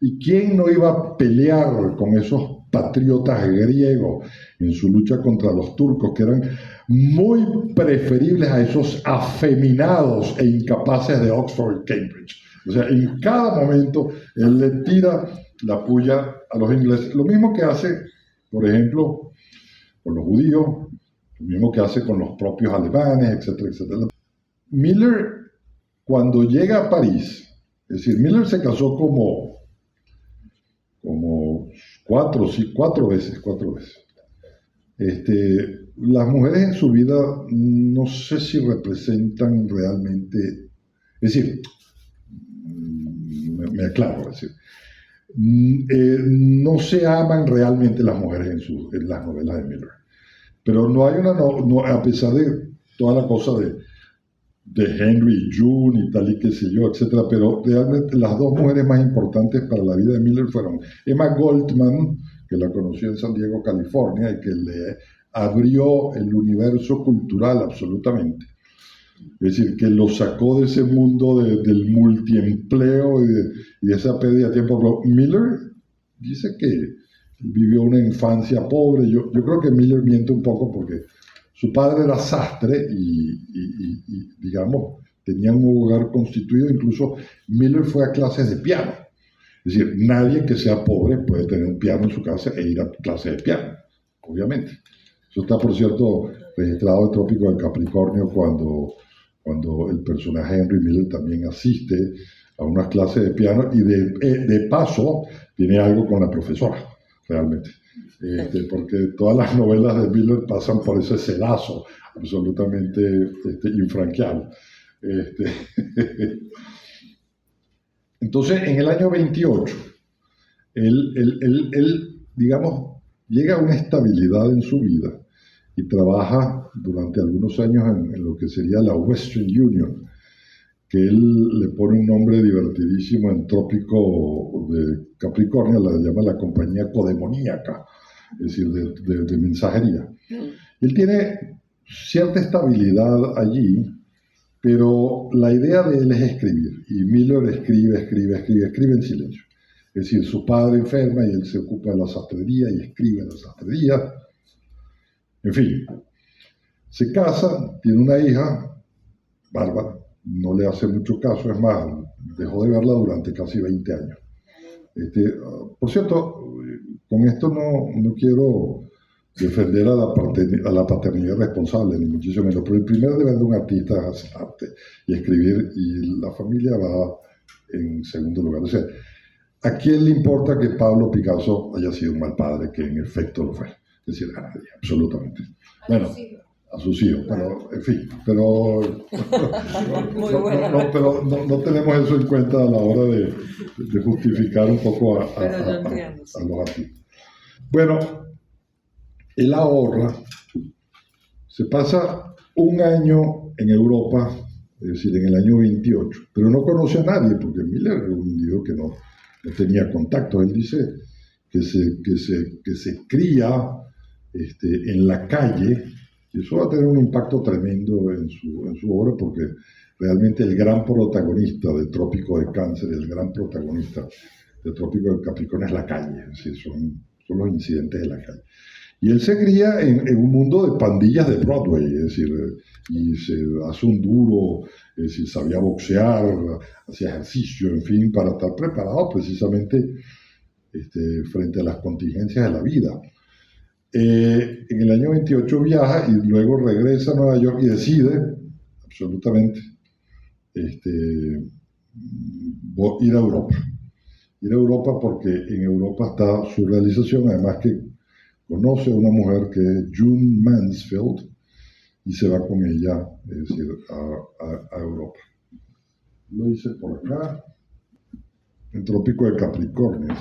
¿Y quién no iba a pelear con esos patriotas griegos en su lucha contra los turcos, que eran muy preferibles a esos afeminados e incapaces de Oxford y Cambridge? O sea, en cada momento él le tira la puya a los ingleses. Lo mismo que hace, por ejemplo, con los judíos, lo mismo que hace con los propios alemanes, etcétera, etcétera. Miller, cuando llega a París, es decir, Miller se casó como cuatro veces. Las mujeres en su vida no sé si representan realmente, es decir, me aclaro, es decir, no se aman realmente las mujeres en las novelas de Miller, pero no hay a pesar de toda la cosa de Henry y June y tal y qué sé yo, etcétera, pero realmente las dos mujeres más importantes para la vida de Miller fueron Emma Goldman, que la conoció en San Diego, California, y que le abrió el universo cultural absolutamente. Es decir, que lo sacó de ese mundo del multiempleo y de esa pérdida de tiempo. Pero Miller dice que vivió una infancia pobre. Yo creo que Miller miente un poco, porque su padre era sastre y digamos, tenían un hogar constituido. Incluso Miller fue a clases de piano. Es decir, nadie que sea pobre puede tener un piano en su casa e ir a clases de piano, obviamente. Eso está, por cierto, registrado en Trópico del Capricornio, cuando el personaje Henry Miller también asiste a unas clases de piano, y de paso tiene algo con la profesora, realmente. Porque todas las novelas de Miller pasan por ese sedazo absolutamente infranqueable. Entonces, en el año 28, él, digamos, llega a una estabilidad en su vida y trabaja durante algunos años en lo que sería la Western Union, que él le pone un nombre divertidísimo en Trópico de Capricornio, la llama la compañía codemoníaca, es decir, de mensajería. Él tiene cierta estabilidad allí, pero la idea de él es escribir, y Miller escribe en silencio. Es decir, su padre enferma y él se ocupa de la sastrería y escribe en la sastrería. En fin, se casa, tiene una hija, Bárbara, no le hace mucho caso, es más, dejó de verla durante casi 20 años. Por cierto, con esto no quiero defender a la paternidad responsable, ni muchísimo menos, pero el primer deber de un artista es hacer arte y escribir, y la familia va en segundo lugar. O sea, ¿a quién le importa que Pablo Picasso haya sido un mal padre? Que en efecto lo fue. Es decir, a nadie, absolutamente. Bueno, a sus hijos, pero en fin, pero no tenemos eso en cuenta a la hora de justificar un poco a los artistas. Bueno, él ahorra, se pasa un año en Europa, es decir, en el año 28, pero no conoce a nadie, porque Miller era un individuo que no tenía contacto. Él dice que se cría en la calle, y eso va a tener un impacto tremendo en su obra, porque realmente el gran protagonista del Trópico de Cáncer, el gran protagonista del Trópico de Capricornio es la calle, es decir, son los incidentes de la calle. Y él se cría en un mundo de pandillas de Broadway, es decir, y se hace un duro, es decir, sabía boxear, hacía ejercicio, en fin, para estar preparado precisamente frente a las contingencias de la vida. En el año 28 viaja y luego regresa a Nueva York y decide, absolutamente, ir a Europa. Ir a Europa porque en Europa está su realización, además que conoce a una mujer que es June Mansfield y se va con ella, es decir, a Europa. Lo hice por acá, en Trópico de Capricornio.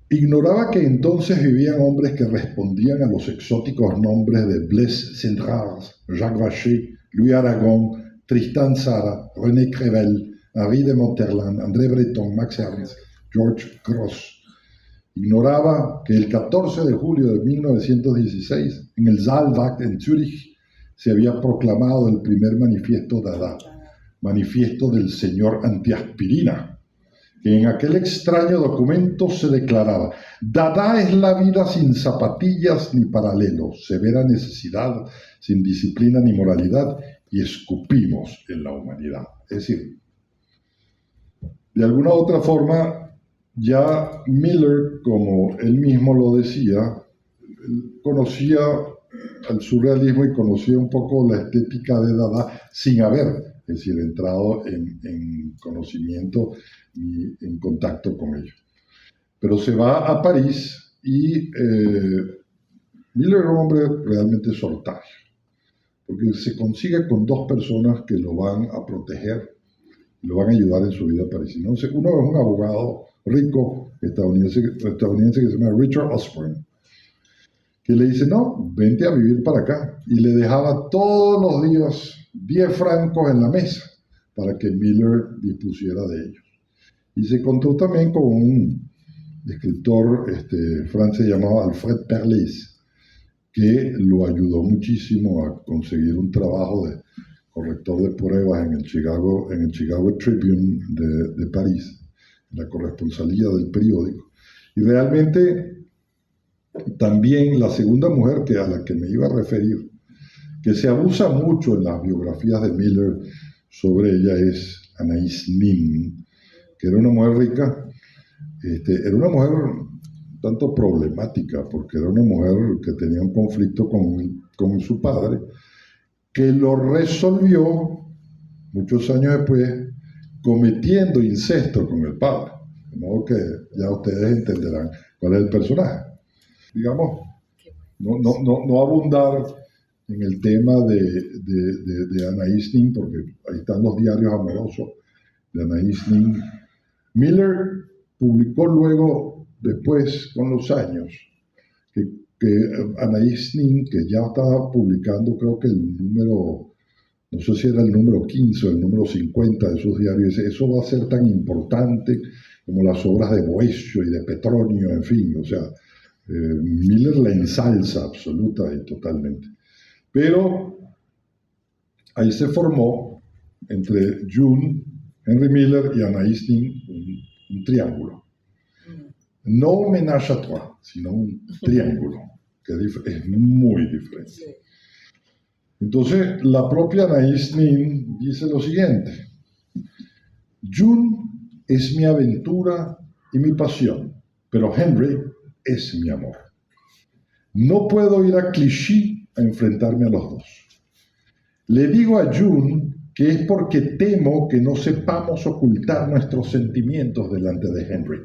Ignoraba que entonces vivían hombres que respondían a los exóticos nombres de Blaise Cendrars, Jacques Vacher, Louis Aragon, Tristan Tzara, René Crevel, Henri de Monterland, André Breton, Max Ernst, George Grosz. Ignoraba que el 14 de julio de 1916, en el Saalbach en Zúrich, se había proclamado el primer manifiesto Dada, manifiesto del señor antiaspirina, que en aquel extraño documento se declaraba: Dada es la vida sin zapatillas ni paralelos, severa necesidad sin disciplina ni moralidad, y escupimos en la humanidad. Es decir, de alguna u otra forma, ya Miller, como él mismo lo decía, conocía al surrealismo y conocía un poco la estética de Dada sin haber, es decir, entrado en conocimiento y en contacto con ellos. Pero se va a París y Miller era un hombre realmente solitario, porque se consigue con dos personas que lo van a proteger y lo van a ayudar en su vida parisina. Uno es un abogado rico estadounidense que se llama Richard Osborne, que le dice: no, vente a vivir para acá, y le dejaba todos los días 10 francos en la mesa para que Miller dispusiera de ellos. Y se encontró también con un escritor francés llamado Alfred Perlis, que lo ayudó muchísimo a conseguir un trabajo de corrector de pruebas en el Chicago Tribune de París, en la corresponsalía del periódico. Y realmente también la segunda mujer a la que me iba a referir, que se abusa mucho en las biografías de Miller sobre ella, es Anaïs Nin, que era una mujer rica, era una mujer tanto problemática, porque era una mujer que tenía un conflicto con su padre, que lo resolvió muchos años después cometiendo incesto con el padre. De modo que ya ustedes entenderán cuál es el personaje. Digamos, no abundar en el tema de Anaïs Nin, porque ahí están los diarios amorosos de Anaïs Nin. Miller publicó luego, después, con los años, que Anaïs Nin, que ya estaba publicando, creo que el número, no sé si era el número 15 o el número 50 de sus diarios, eso va a ser tan importante como las obras de Boecio y de Petronio, en fin, o sea, Miller la ensalza absoluta y totalmente. Pero ahí se formó entre June, Henry Miller y Anaïs Nin un triángulo. No ménage à trois, sino un triángulo, que es muy diferente. Sí. Entonces, la propia Anaïs Nin dice lo siguiente: June es mi aventura y mi pasión, pero Henry es mi amor. No puedo ir a Clichy a enfrentarme a los dos. Le digo a June que es porque temo que no sepamos ocultar nuestros sentimientos delante de Henry.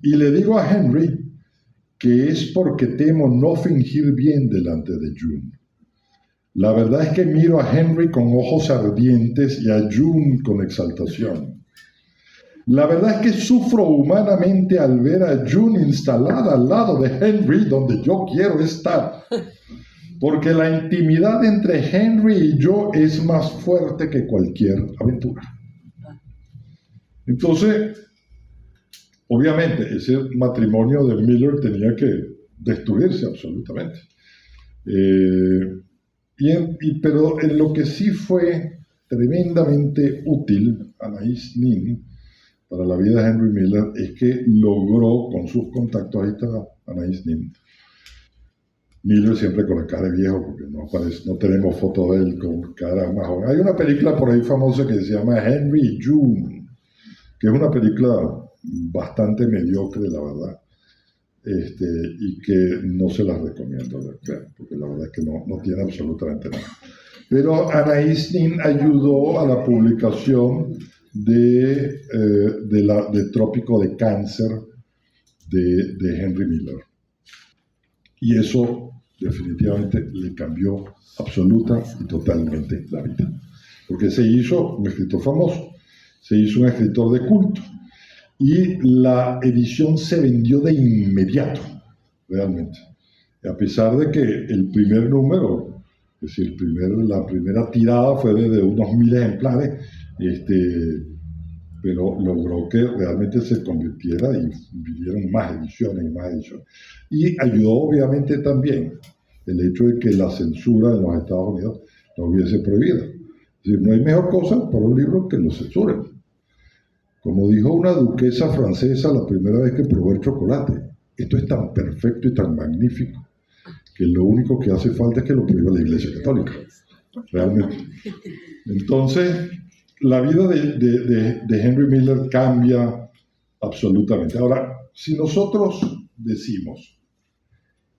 Y le digo a Henry que es porque temo no fingir bien delante de June. La verdad es que miro a Henry con ojos ardientes y a June con exaltación. La verdad es que sufro humanamente al ver a June instalada al lado de Henry donde yo quiero estar. Porque la intimidad entre Henry y yo es más fuerte que cualquier aventura. Entonces, obviamente, ese matrimonio de Miller tenía que destruirse absolutamente. Pero en lo que sí fue tremendamente útil Anaïs Nin para la vida de Henry Miller es que logró con sus contactos, ahí está Anaïs Nin, Miller siempre con la cara de viejo porque no tenemos foto de él con cara más joven. Hay una película por ahí famosa que se llama Henry y June, que es una película bastante mediocre, la verdad, y que no se las recomiendo ver, porque la verdad es que no tiene absolutamente nada. Pero Anaïs Nin ayudó a la publicación de Trópico de Cáncer de Henry Miller. Y eso definitivamente le cambió absoluta y totalmente la vida. Porque se hizo un escritor famoso, se hizo un escritor de culto, y la edición se vendió de inmediato, realmente. A pesar de que el primer número, es decir, la primera tirada fue de unos 1000 ejemplares, pero logró que realmente se convirtiera y vinieron más ediciones y más ediciones. Y ayudó obviamente también el hecho de que la censura en los Estados Unidos no hubiese prohibido. Es decir, no hay mejor cosa para un libro que lo censuren. Como dijo una duquesa francesa la primera vez que probó el chocolate, esto es tan perfecto y tan magnífico que lo único que hace falta es que lo prohíba la Iglesia Católica. Realmente. Entonces, la vida de Henry Miller cambia absolutamente. Ahora, si nosotros decimos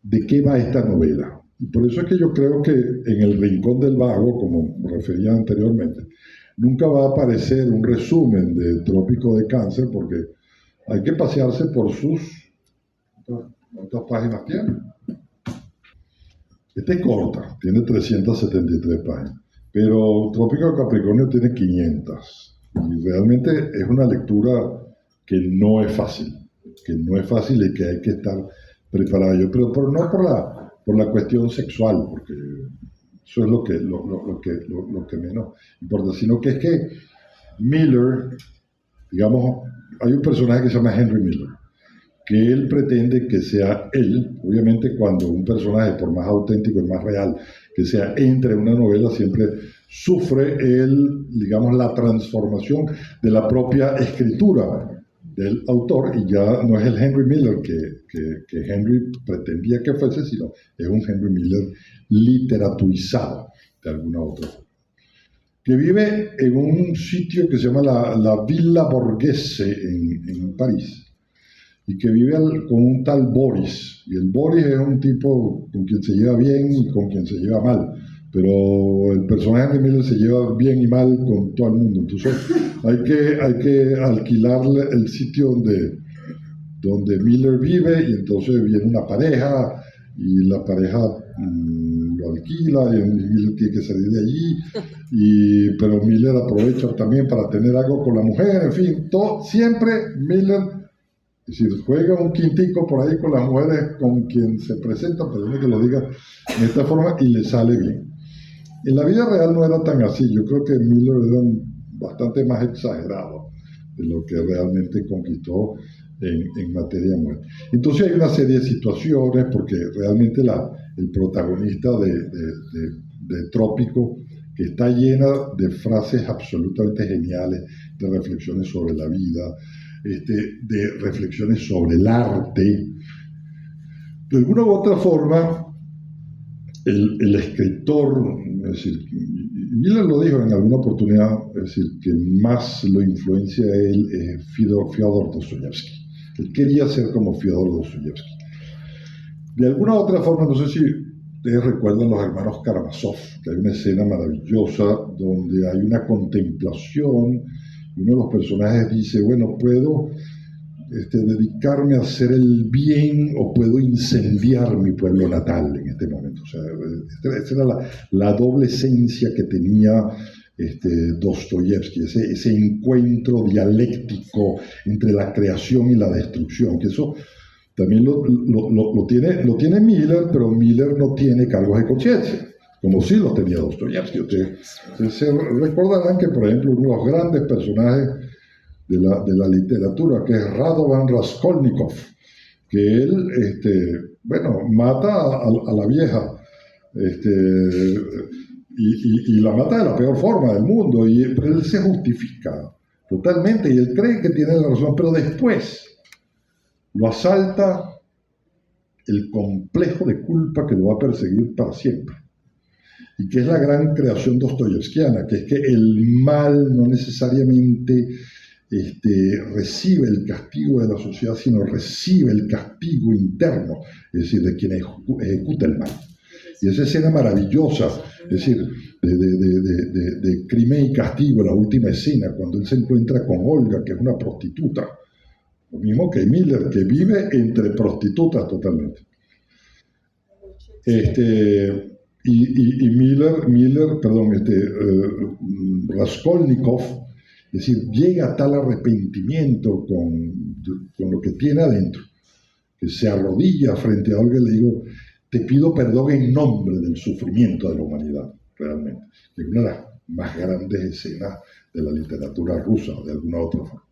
de qué va esta novela, y por eso es que yo creo que en El Rincón del Vago, como me refería anteriormente, nunca va a aparecer un resumen de Trópico de Cáncer, porque hay que pasearse por sus... ¿Cuántas páginas tiene? Esta es corta, tiene 373 páginas. Pero Trópico de Capricornio tiene 500. Y realmente es una lectura que no es fácil. Y que hay que estar preparado. Pero no por la cuestión sexual, porque eso es lo que menos importa, sino que es que Miller, digamos, hay un personaje que se llama Henry Miller, que él pretende que sea él. Obviamente cuando un personaje, por más auténtico y más real que sea, entra en una novela, siempre sufre digamos, la transformación de la propia escritura del autor, y ya no es el Henry Miller que Henry pretendía que fuese, sino es un Henry Miller literaturizado de alguna otra forma, que vive en un sitio que se llama la Villa Borghese en París, y que vive con un tal Boris, y el Boris es un tipo con quien se lleva bien y con quien se lleva mal, pero el personaje de Miller se lleva bien y mal con todo el mundo. Entonces hay que alquilarle el sitio donde Miller vive, y entonces viene una pareja y la pareja lo alquila y Miller tiene que salir de allí, pero Miller aprovecha también para tener algo con la mujer, en fin, siempre Miller, es decir, juega un quintico por ahí con las mujeres con quien se presenta, perdón que lo diga de esta forma, y le sale bien. En la vida real no era tan así. Yo creo que Miller era bastante más exagerado de lo que realmente conquistó en materia de muerte. Entonces hay una serie de situaciones, porque realmente el protagonista de Trópico, que está llena de frases absolutamente geniales, de reflexiones sobre la vida, de reflexiones sobre el arte. De alguna u otra forma, el escritor, es decir, Miller lo dijo en alguna oportunidad, es decir, que más lo influencia a él es Fyodor Dostoyevsky. Él quería ser como Fyodor Dostoyevsky. De alguna u otra forma, no sé si ustedes recuerdan los hermanos Karamazov, que hay una escena maravillosa donde hay una contemplación y uno de los personajes dice, bueno, puedo dedicarme a hacer el bien o puedo incendiar mi pueblo natal en este momento. O sea, esa era la doble esencia que tenía Dostoyevsky, ese encuentro dialéctico entre la creación y la destrucción, que eso también lo tiene Miller, pero Miller no tiene cargos de conciencia, como sí los tenía Dostoyevsky. Ustedes se recordarán que, por ejemplo, uno de los grandes personajes de la literatura, que es Radovan Raskolnikov, que él, mata a la vieja, y la mata de la peor forma del mundo, pero él se justifica totalmente, y él cree que tiene la razón, pero después lo asalta el complejo de culpa que lo va a perseguir para siempre, y que es la gran creación dostoyevskiana, que es que el mal no necesariamente recibe el castigo de la sociedad, sino recibe el castigo interno, es decir, de quien ejecuta el mal. Y esa escena maravillosa, es decir, de Crimen y Castigo, la última escena, cuando él se encuentra con Olga, que es una prostituta, lo mismo que Miller, que vive entre prostitutas totalmente. Raskolnikov, es decir, llega a tal arrepentimiento con lo que tiene adentro, que se arrodilla frente a Olga y le digo, te pido perdón en nombre del sufrimiento de la humanidad, realmente. Es una de las más grandes escenas de la literatura rusa, de alguna otra forma.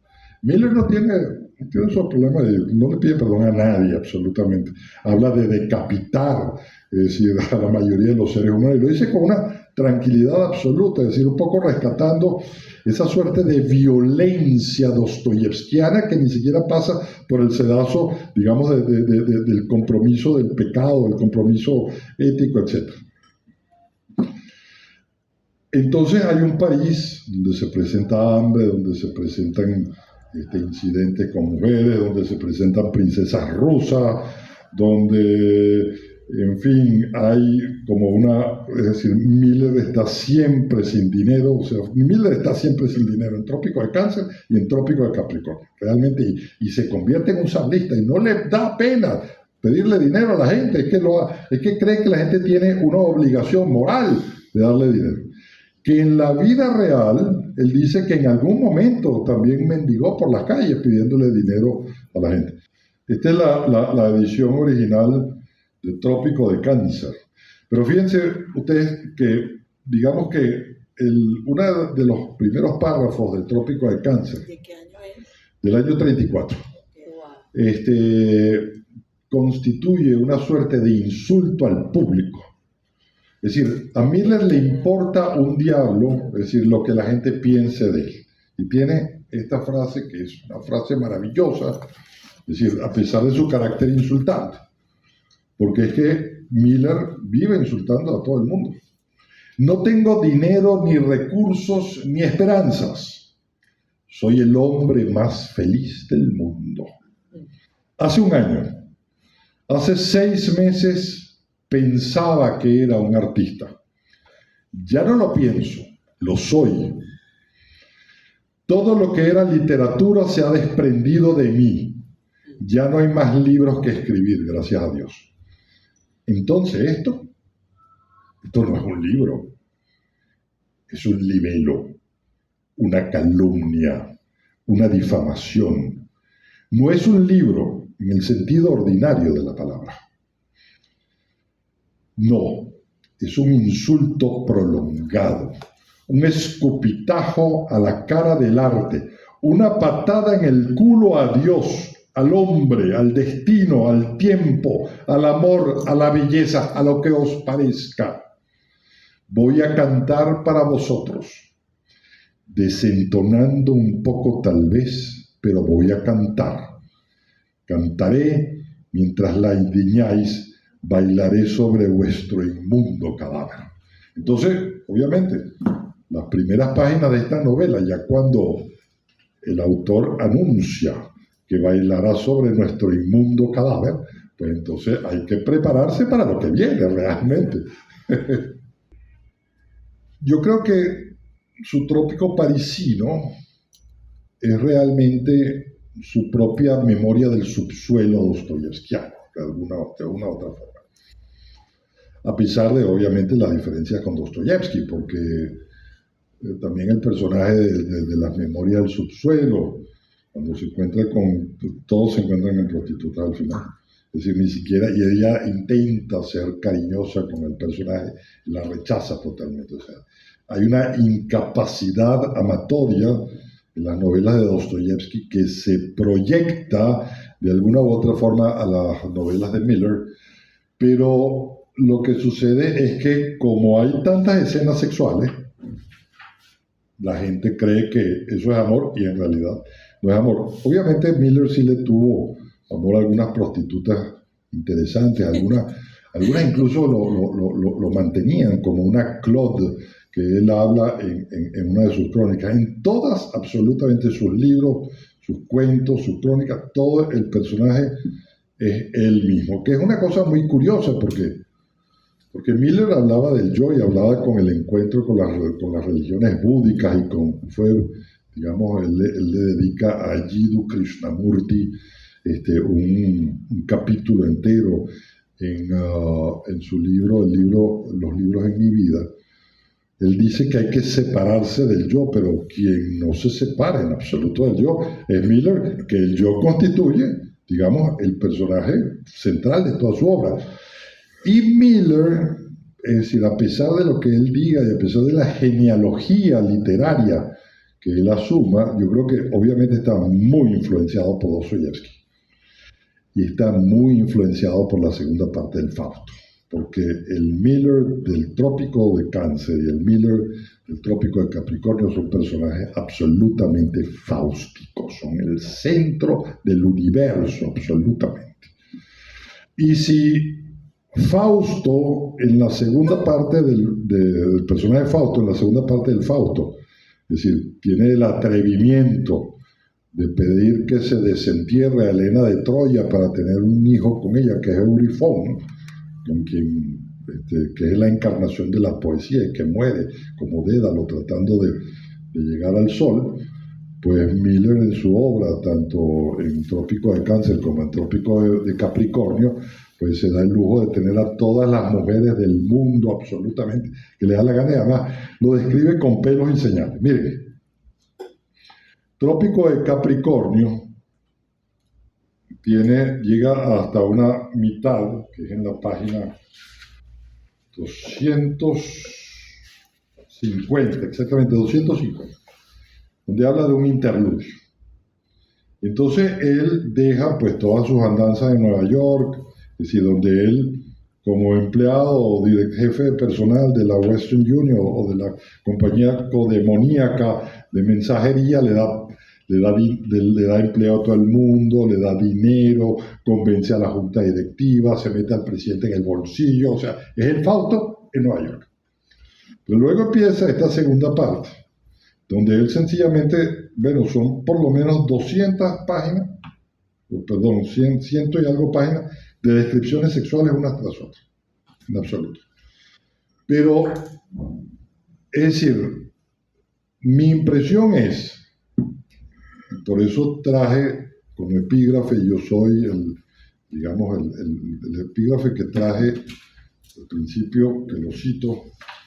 Miller no tiene esos problemas, no le pide perdón a nadie, absolutamente. Habla de decapitar, es decir, a la mayoría de los seres humanos, y lo dice con una tranquilidad absoluta, es decir, un poco rescatando esa suerte de violencia dostoyevskiana que ni siquiera pasa por el sedazo, digamos, del compromiso del pecado, del compromiso ético, etc. Entonces hay un país donde se presenta hambre, donde se presentan incidentes con mujeres, donde se presentan princesas rusas, donde, en fin, hay como es decir, Miller está siempre sin dinero, o sea, Miller está siempre sin dinero en Trópico de Cáncer y en Trópico de Capricornio, realmente, y se convierte en un sablista y no le da pena pedirle dinero a la gente, es que cree que la gente tiene una obligación moral de darle dinero. Que en la vida real, él dice que en algún momento también mendigó por las calles pidiéndole dinero a la gente. Esta es la edición original de Trópico de Cáncer. Pero fíjense ustedes que, digamos que uno de los primeros párrafos del Trópico de Cáncer, ¿de qué año es? del año 34, constituye una suerte de insulto al público. Es decir, a Miller le importa un diablo, es decir, lo que la gente piense de él. Y tiene esta frase, que es una frase maravillosa, es decir, a pesar de su carácter insultante. Porque es que Miller vive insultando a todo el mundo. No tengo dinero, ni recursos, ni esperanzas. Soy el hombre más feliz del mundo. Hace un año, hace 6 meses, pensaba que era un artista. Ya no lo pienso, lo soy. Todo lo que era literatura se ha desprendido de mí. Ya no hay más libros que escribir, gracias a Dios. Entonces esto no es un libro, es un libelo, una calumnia, una difamación. No es un libro en el sentido ordinario de la palabra. No, es un insulto prolongado, un escupitajo a la cara del arte, una patada en el culo a Dios, al hombre, al destino, al tiempo, al amor, a la belleza, a lo que os parezca. Voy a cantar para vosotros, desentonando un poco tal vez, pero voy a cantar. Cantaré mientras la indiñáis, bailaré sobre vuestro inmundo cadáver. Entonces, obviamente, las primeras páginas de esta novela, ya cuando el autor anuncia que bailará sobre nuestro inmundo cadáver, pues entonces hay que prepararse para lo que viene realmente. Yo creo que su trópico parisino es realmente su propia memoria del subsuelo dostoyevskiano, de alguna otra forma. A pesar de, obviamente, las diferencias con Dostoyevsky, porque también el personaje de las memorias del subsuelo, cuando se encuentra con, todos se encuentran en prostitutas al final. Es decir, ni siquiera, y ella intenta ser cariñosa con el personaje, la rechaza totalmente. O sea, hay una incapacidad amatoria en las novelas de Dostoyevsky que se proyecta de alguna u otra forma a las novelas de Miller, pero lo que sucede es que como hay tantas escenas sexuales, la gente cree que eso es amor y en realidad no es amor. Obviamente Miller sí le tuvo amor a algunas prostitutas interesantes, algunas incluso lo mantenían como una Claude, que él habla en una de sus crónicas. En todas, absolutamente, sus libros, sus cuentos, sus crónicas, todo el personaje es él mismo, que es una cosa muy curiosa porque Miller hablaba del yo y hablaba con el encuentro con las religiones búdicas y digamos, él le dedica a Jiddu Krishnamurti un capítulo entero en su libro, Los libros en mi vida. Él dice que hay que separarse del yo, pero quien no se separa en absoluto del yo es Miller, que el yo constituye, digamos, el personaje central de toda su obra. Y Miller, es decir, a pesar de lo que él diga y a pesar de la genealogía literaria que él asuma, yo creo que obviamente está muy influenciado por Dostoyevsky y está muy influenciado por la segunda parte del Fausto, porque el Miller del Trópico de Cáncer y el Miller del Trópico de Capricornio son personajes absolutamente fáusticos, son el centro del universo absolutamente. Y si Fausto, en la segunda parte del personaje Fausto, en la segunda parte del Fausto, es decir, tiene el atrevimiento de pedir que se desentierre a Helena de Troya para tener un hijo con ella, que es Eurifón, con quien, que es la encarnación de la poesía y que muere como Dédalo tratando de llegar al sol, pues Miller en su obra, tanto en Trópico de Cáncer como en Trópico de Capricornio, pues se da el lujo de tener a todas las mujeres del mundo absolutamente que le da la gana, y además lo describe con pelos y señales. Miren, Trópico de Capricornio llega hasta una mitad, que es en la página 250, exactamente 250, donde habla de un interludio. Entonces él deja pues todas sus andanzas en Nueva York, es decir, donde él, como empleado o jefe de personal de la Western Union o de la compañía codemoníaca de mensajería, le da empleo a todo el mundo, le da dinero, convence a la junta directiva, se mete al presidente en el bolsillo, o sea, es el Fausto en Nueva York. Pero luego empieza esta segunda parte, donde él sencillamente, bueno, son por lo menos 200 páginas, perdón, 100 y algo páginas de descripciones sexuales unas tras otras, en absoluto. Pero, es decir, mi impresión es, por eso traje como epígrafe, yo soy el epígrafe que traje al principio, que lo cito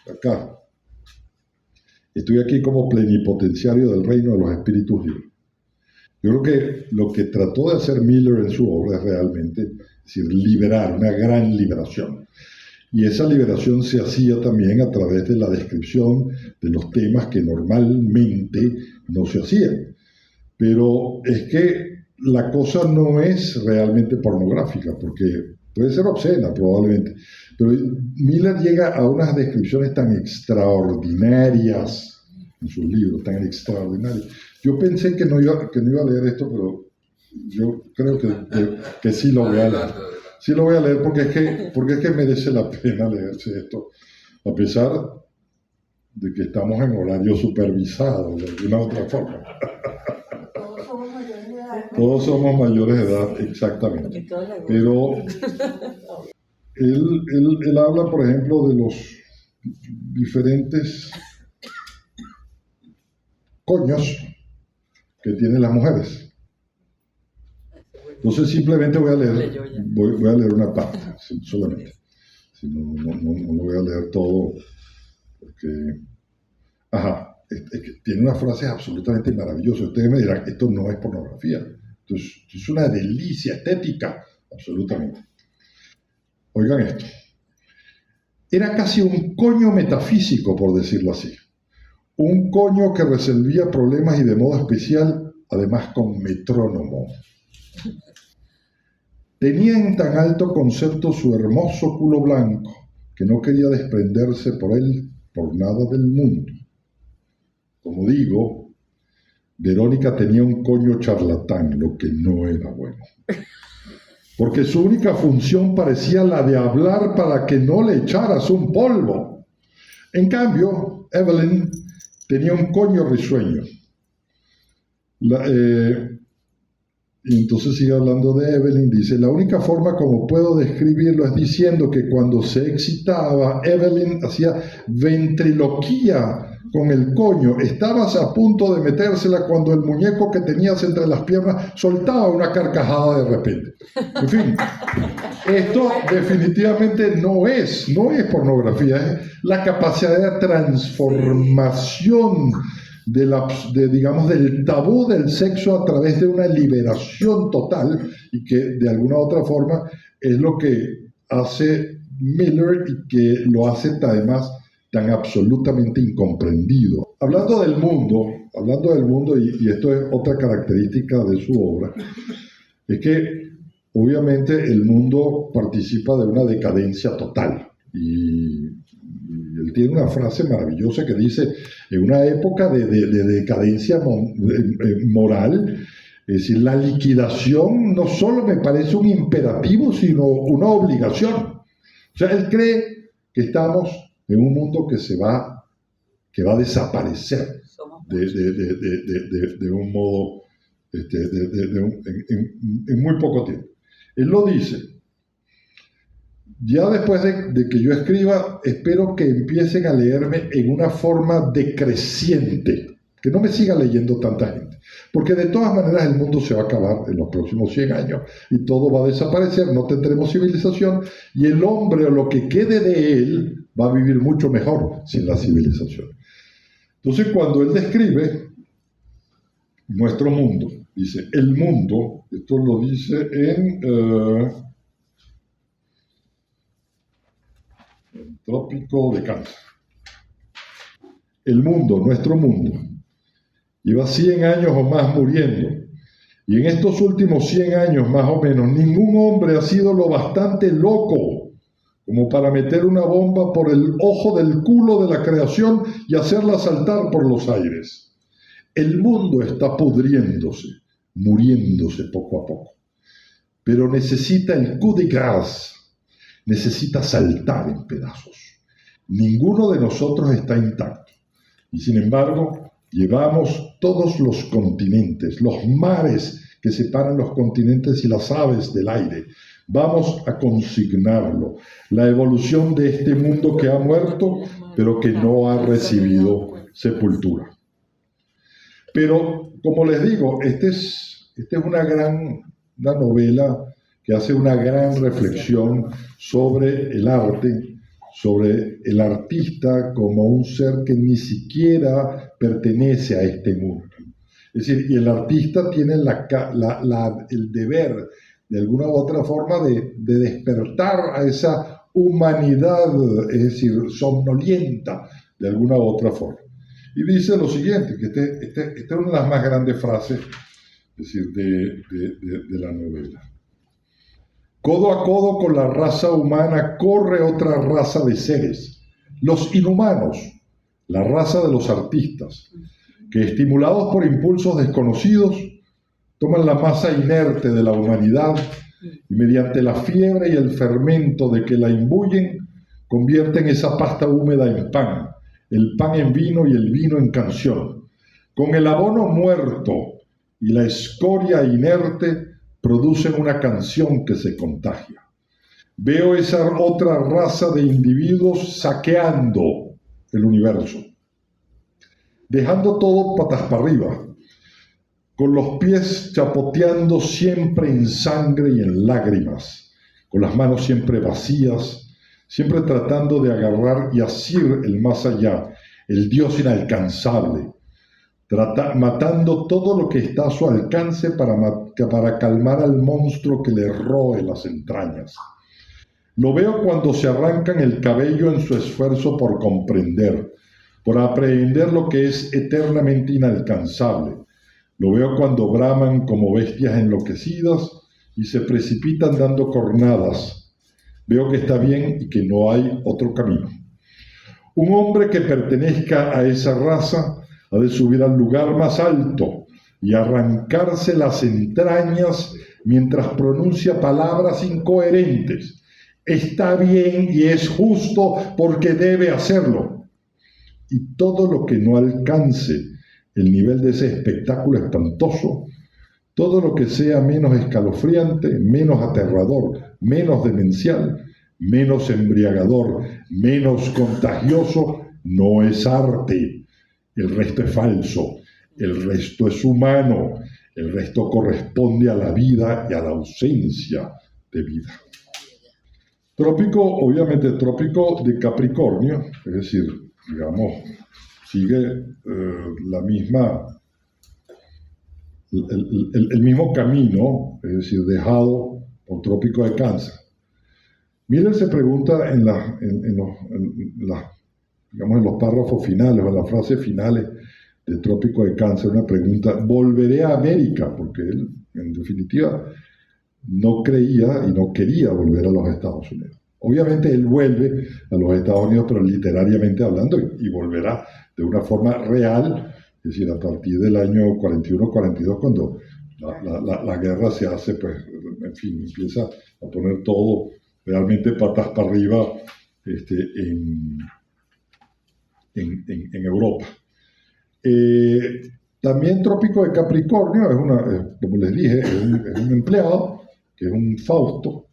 acá. Estoy aquí como plenipotenciario del reino de los espíritus libres. Yo creo que lo que trató de hacer Miller en su obra es realmente, es decir, liberar, una gran liberación. Y esa liberación se hacía también a través de la descripción de los temas que normalmente no se hacían. Pero es que la cosa no es realmente pornográfica, porque puede ser obscena probablemente, pero Miller llega a unas descripciones tan extraordinarias en sus libros, tan extraordinarias. Yo pensé que no iba a leer esto, pero yo creo que sí lo voy a leer. Sí lo voy a leer porque es que merece la pena leerse esto, a pesar de que estamos en horario supervisado, de alguna otra forma. Todos somos mayores de edad. Todos somos mayores de edad, exactamente. Pero él habla, por ejemplo, de los diferentes coños que tienen las mujeres. Entonces simplemente voy a leer una parte, solamente. Si no lo voy a leer todo, porque... Ajá, es que tiene unas frases absolutamente maravillosas. Ustedes me dirán, esto no es pornografía. Entonces, es una delicia estética, absolutamente. Oigan esto. Era casi un coño metafísico, por decirlo así. Un coño que resolvía problemas y de modo especial, además con metrónomo. Tenía en tan alto concepto su hermoso culo blanco que no quería desprenderse por él por nada del mundo. Como digo, Verónica tenía un coño charlatán, lo que no era bueno. Porque su única función parecía la de hablar para que no le echaras un polvo. En cambio, Evelyn tenía un coño risueño. Y entonces sigue hablando de Evelyn, dice, la única forma como puedo describirlo es diciendo que cuando se excitaba, Evelyn hacía ventriloquía con el coño. Estabas a punto de metérsela cuando el muñeco que tenías entre las piernas soltaba una carcajada de repente. En fin, esto definitivamente no es pornografía, es la capacidad de transformación digamos, del tabú del sexo a través de una liberación total, y que de alguna u otra forma es lo que hace Miller y que lo hace además tan absolutamente incomprendido. Hablando del mundo, y esto es otra característica de su obra, es que obviamente el mundo participa de una decadencia total, y él tiene una frase maravillosa que dice, en una época de decadencia moral, es decir, la liquidación no solo me parece un imperativo, sino una obligación. O sea, él cree que estamos en un mundo que va a desaparecer de un modo, en muy poco tiempo. Él lo dice. Ya después de que yo escriba, espero que empiecen a leerme en una forma decreciente, que no me siga leyendo tanta gente, porque de todas maneras el mundo se va a acabar en los próximos 100 años y todo va a desaparecer, no tendremos civilización, y el hombre o lo que quede de él va a vivir mucho mejor sin la civilización. Entonces, cuando él describe nuestro mundo, dice, el mundo, esto lo dice en... Trópico de Cáncer. El mundo, nuestro mundo, lleva 100 años o más muriendo, y en estos últimos 100 años más o menos ningún hombre ha sido lo bastante loco como para meter una bomba por el ojo del culo de la creación y hacerla saltar por los aires. El mundo está pudriéndose, muriéndose poco a poco, pero necesita el coup de grâce. Necesita saltar en pedazos. Ninguno de nosotros está intacto. Y sin embargo, llevamos todos los continentes, los mares que separan los continentes y las aves del aire. Vamos a consignarlo. La evolución de este mundo que ha muerto, pero que no ha recibido sepultura. Pero, como les digo, esta es una novela que hace una gran reflexión sobre el arte, sobre el artista como un ser que ni siquiera pertenece a este mundo. Es decir, y el artista tiene el deber, de alguna u otra forma, de despertar a esa humanidad, es decir, somnolienta, de alguna u otra forma. Y dice lo siguiente, que esta es una de las más grandes frases, es decir, de la novela. Codo a codo con la raza humana corre otra raza de seres, los inhumanos, la raza de los artistas, que estimulados por impulsos desconocidos, toman la masa inerte de la humanidad y mediante la fiebre y el fermento de que la imbuyen, convierten esa pasta húmeda en pan, el pan en vino y el vino en canción. Con el abono muerto y la escoria inerte producen una canción que se contagia. Veo esa otra raza de individuos saqueando el universo, dejando todo patas para arriba, con los pies chapoteando siempre en sangre y en lágrimas, con las manos siempre vacías, siempre tratando de agarrar y asir el más allá, el Dios inalcanzable, matando todo lo que está a su alcance para calmar al monstruo que le roe las entrañas. Lo veo cuando se arrancan el cabello en su esfuerzo por comprender, por aprehender lo que es eternamente inalcanzable. Lo veo cuando braman como bestias enloquecidas y se precipitan dando cornadas. Veo que está bien y que no hay otro camino. Un hombre que pertenezca a esa raza ha de subir al lugar más alto y arrancarse las entrañas mientras pronuncia palabras incoherentes. Está bien y es justo porque debe hacerlo. Y todo lo que no alcance el nivel de ese espectáculo espantoso, todo lo que sea menos escalofriante, menos aterrador, menos demencial, menos embriagador, menos contagioso, no es arte. El resto es falso, el resto es humano, el resto corresponde a la vida y a la ausencia de vida. Trópico, obviamente trópico de Capricornio, es decir, digamos, sigue el mismo camino, es decir, dejado por trópico de Cáncer. Miller se pregunta en los párrafos finales o en las frases finales de Trópico de Cáncer, una pregunta: ¿volveré a América? Porque él, en definitiva, no creía y no quería volver a los Estados Unidos. Obviamente él vuelve a los Estados Unidos, pero literariamente hablando, y volverá de una forma real, es decir, a partir del año 41-42, cuando la guerra se hace, pues, en fin, empieza a poner todo realmente patas para arriba en Europa. También Trópico de Capricornio como les dije, es un empleado, que es un fáustico,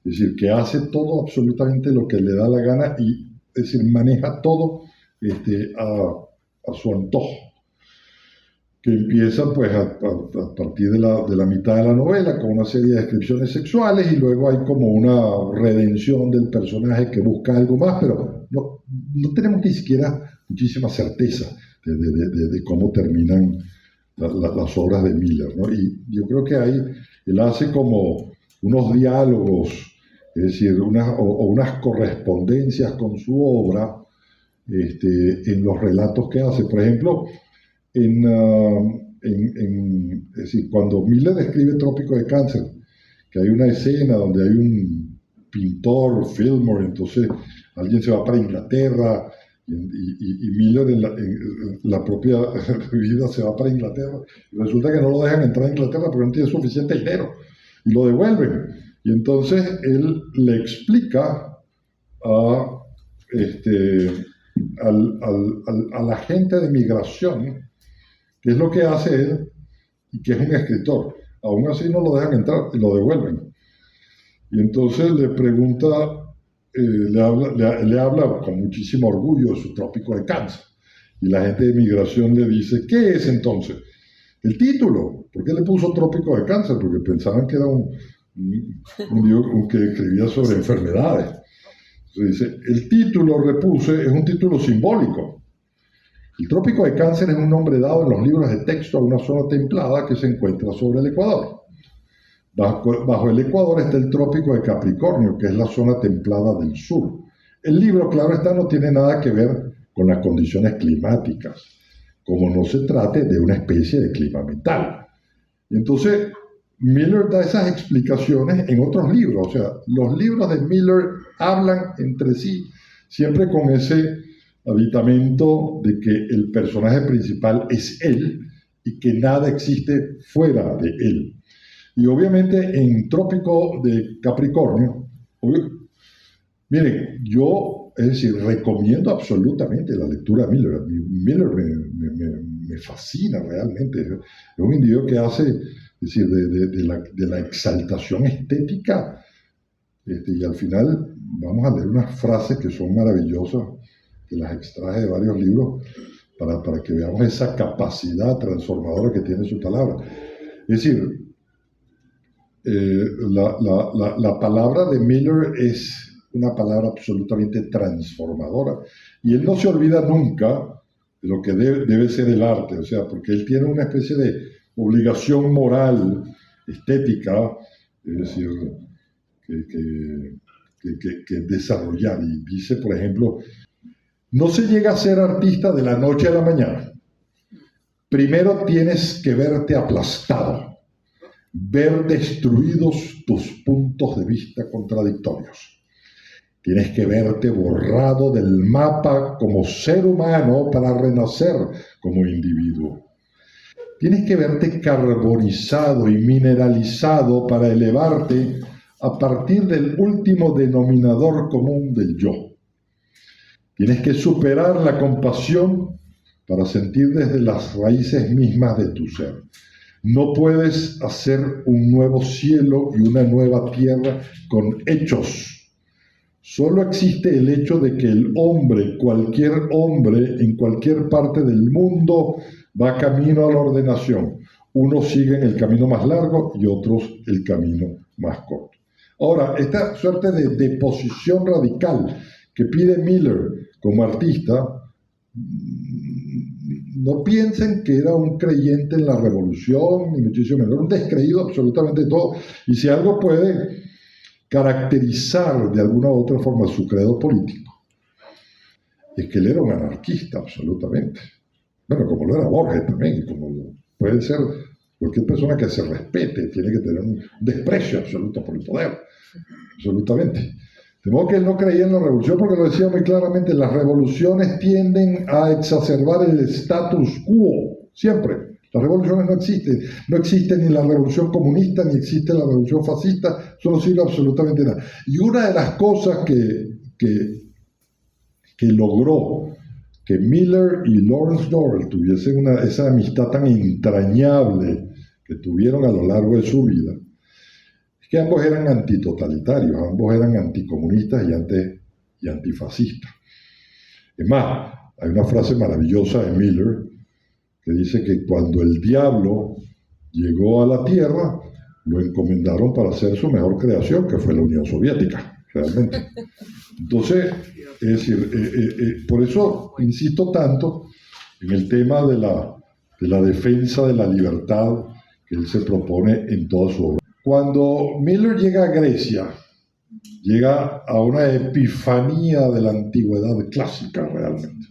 es decir, que hace todo absolutamente lo que le da la gana y, es decir, maneja todo a su antojo, que empieza pues a partir de la mitad de la novela con una serie de descripciones sexuales y luego hay como una redención del personaje que busca algo más, pero no tenemos ni siquiera muchísima certeza de cómo terminan las obras de Miller, ¿no? Y yo creo que ahí él hace como unos diálogos, es decir, unas correspondencias con su obra en los relatos que hace. Por ejemplo, es decir, cuando Miller describe Trópico de Cáncer, que hay una escena donde hay un pintor, Fillmore, entonces alguien se va para Inglaterra y Miller en la propia vida se va para Inglaterra y resulta que no lo dejan entrar a Inglaterra porque no tiene suficiente dinero y lo devuelven. Y entonces él le explica a la agente de migración qué es lo que hace él y que es un escritor. Aún así no lo dejan entrar y lo devuelven. Y entonces le pregunta, le habla con muchísimo orgullo de su Trópico de Cáncer. Y la gente de migración le dice: ¿qué es entonces? El título. ¿Por qué le puso Trópico de Cáncer? Porque pensaban que era un libro que escribía sobre enfermedades. Entonces dice, el título, repuse, es un título simbólico. El Trópico de Cáncer es un nombre dado en los libros de texto a una zona templada que se encuentra sobre el Ecuador. Bajo el Ecuador está el Trópico de Capricornio, que es la zona templada del sur. El libro, claro está, no tiene nada que ver con las condiciones climáticas, como no se trate de una especie de clima mental. Y entonces Miller da esas explicaciones en otros libros. O sea, los libros de Miller hablan entre sí, siempre con ese aditamento de que el personaje principal es él y que nada existe fuera de él. Y obviamente en Trópico de Capricornio, miren, yo es decir, recomiendo absolutamente la lectura de Miller. Miller me fascina realmente. Es un individuo que hace, es decir, de la exaltación estética, y al final vamos a leer unas frases que son maravillosas, que las extraje de varios libros, para que veamos esa capacidad transformadora que tiene su palabra. Es decir, la palabra de Miller es una palabra absolutamente transformadora, y él no se olvida nunca de lo que debe ser el arte, o sea, porque él tiene una especie de obligación moral, estética, es decir, que desarrollar. Y dice, por ejemplo, no se llega a ser artista de la noche a la mañana. Primero tienes que verte aplastado, ver destruidos tus puntos de vista contradictorios. Tienes que verte borrado del mapa como ser humano para renacer como individuo. Tienes que verte carbonizado y mineralizado para elevarte a partir del último denominador común del yo. Tienes que superar la compasión para sentir desde las raíces mismas de tu ser. No puedes hacer un nuevo cielo y una nueva tierra con hechos. Solo existe el hecho de que el hombre, cualquier hombre, en cualquier parte del mundo, va camino a la ordenación. Unos siguen el camino más largo y otros el camino más corto. Ahora, esta suerte de posición radical que pide Miller como artista, no piensen que era un creyente en la revolución, ni muchísimo menos, un descreído absolutamente todo. Y si algo puede caracterizar de alguna u otra forma su credo político, es que él era un anarquista absolutamente. Bueno, como lo era Borges también, y como puede ser cualquier persona que se respete, tiene que tener un desprecio absoluto por el poder, absolutamente. De modo que él no creía en la revolución, porque lo decía muy claramente: las revoluciones tienden a exacerbar el status quo, siempre. Las revoluciones no existen ni la revolución comunista, ni existe la revolución fascista, eso no sirve absolutamente nada. Y una de las cosas que logró que Miller y Lawrence Durrell tuviesen esa amistad tan entrañable que tuvieron a lo largo de su vida, es que ambos eran antitotalitarios, ambos eran anticomunistas y antifascistas. Es más, hay una frase maravillosa de Miller que dice que cuando el diablo llegó a la Tierra, lo encomendaron para hacer su mejor creación, que fue la Unión Soviética, realmente. Entonces, es decir, por eso insisto tanto en el tema de la defensa de la libertad que él se propone en toda su obra. Cuando Miller llega a Grecia, llega a una epifanía de la antigüedad clásica realmente.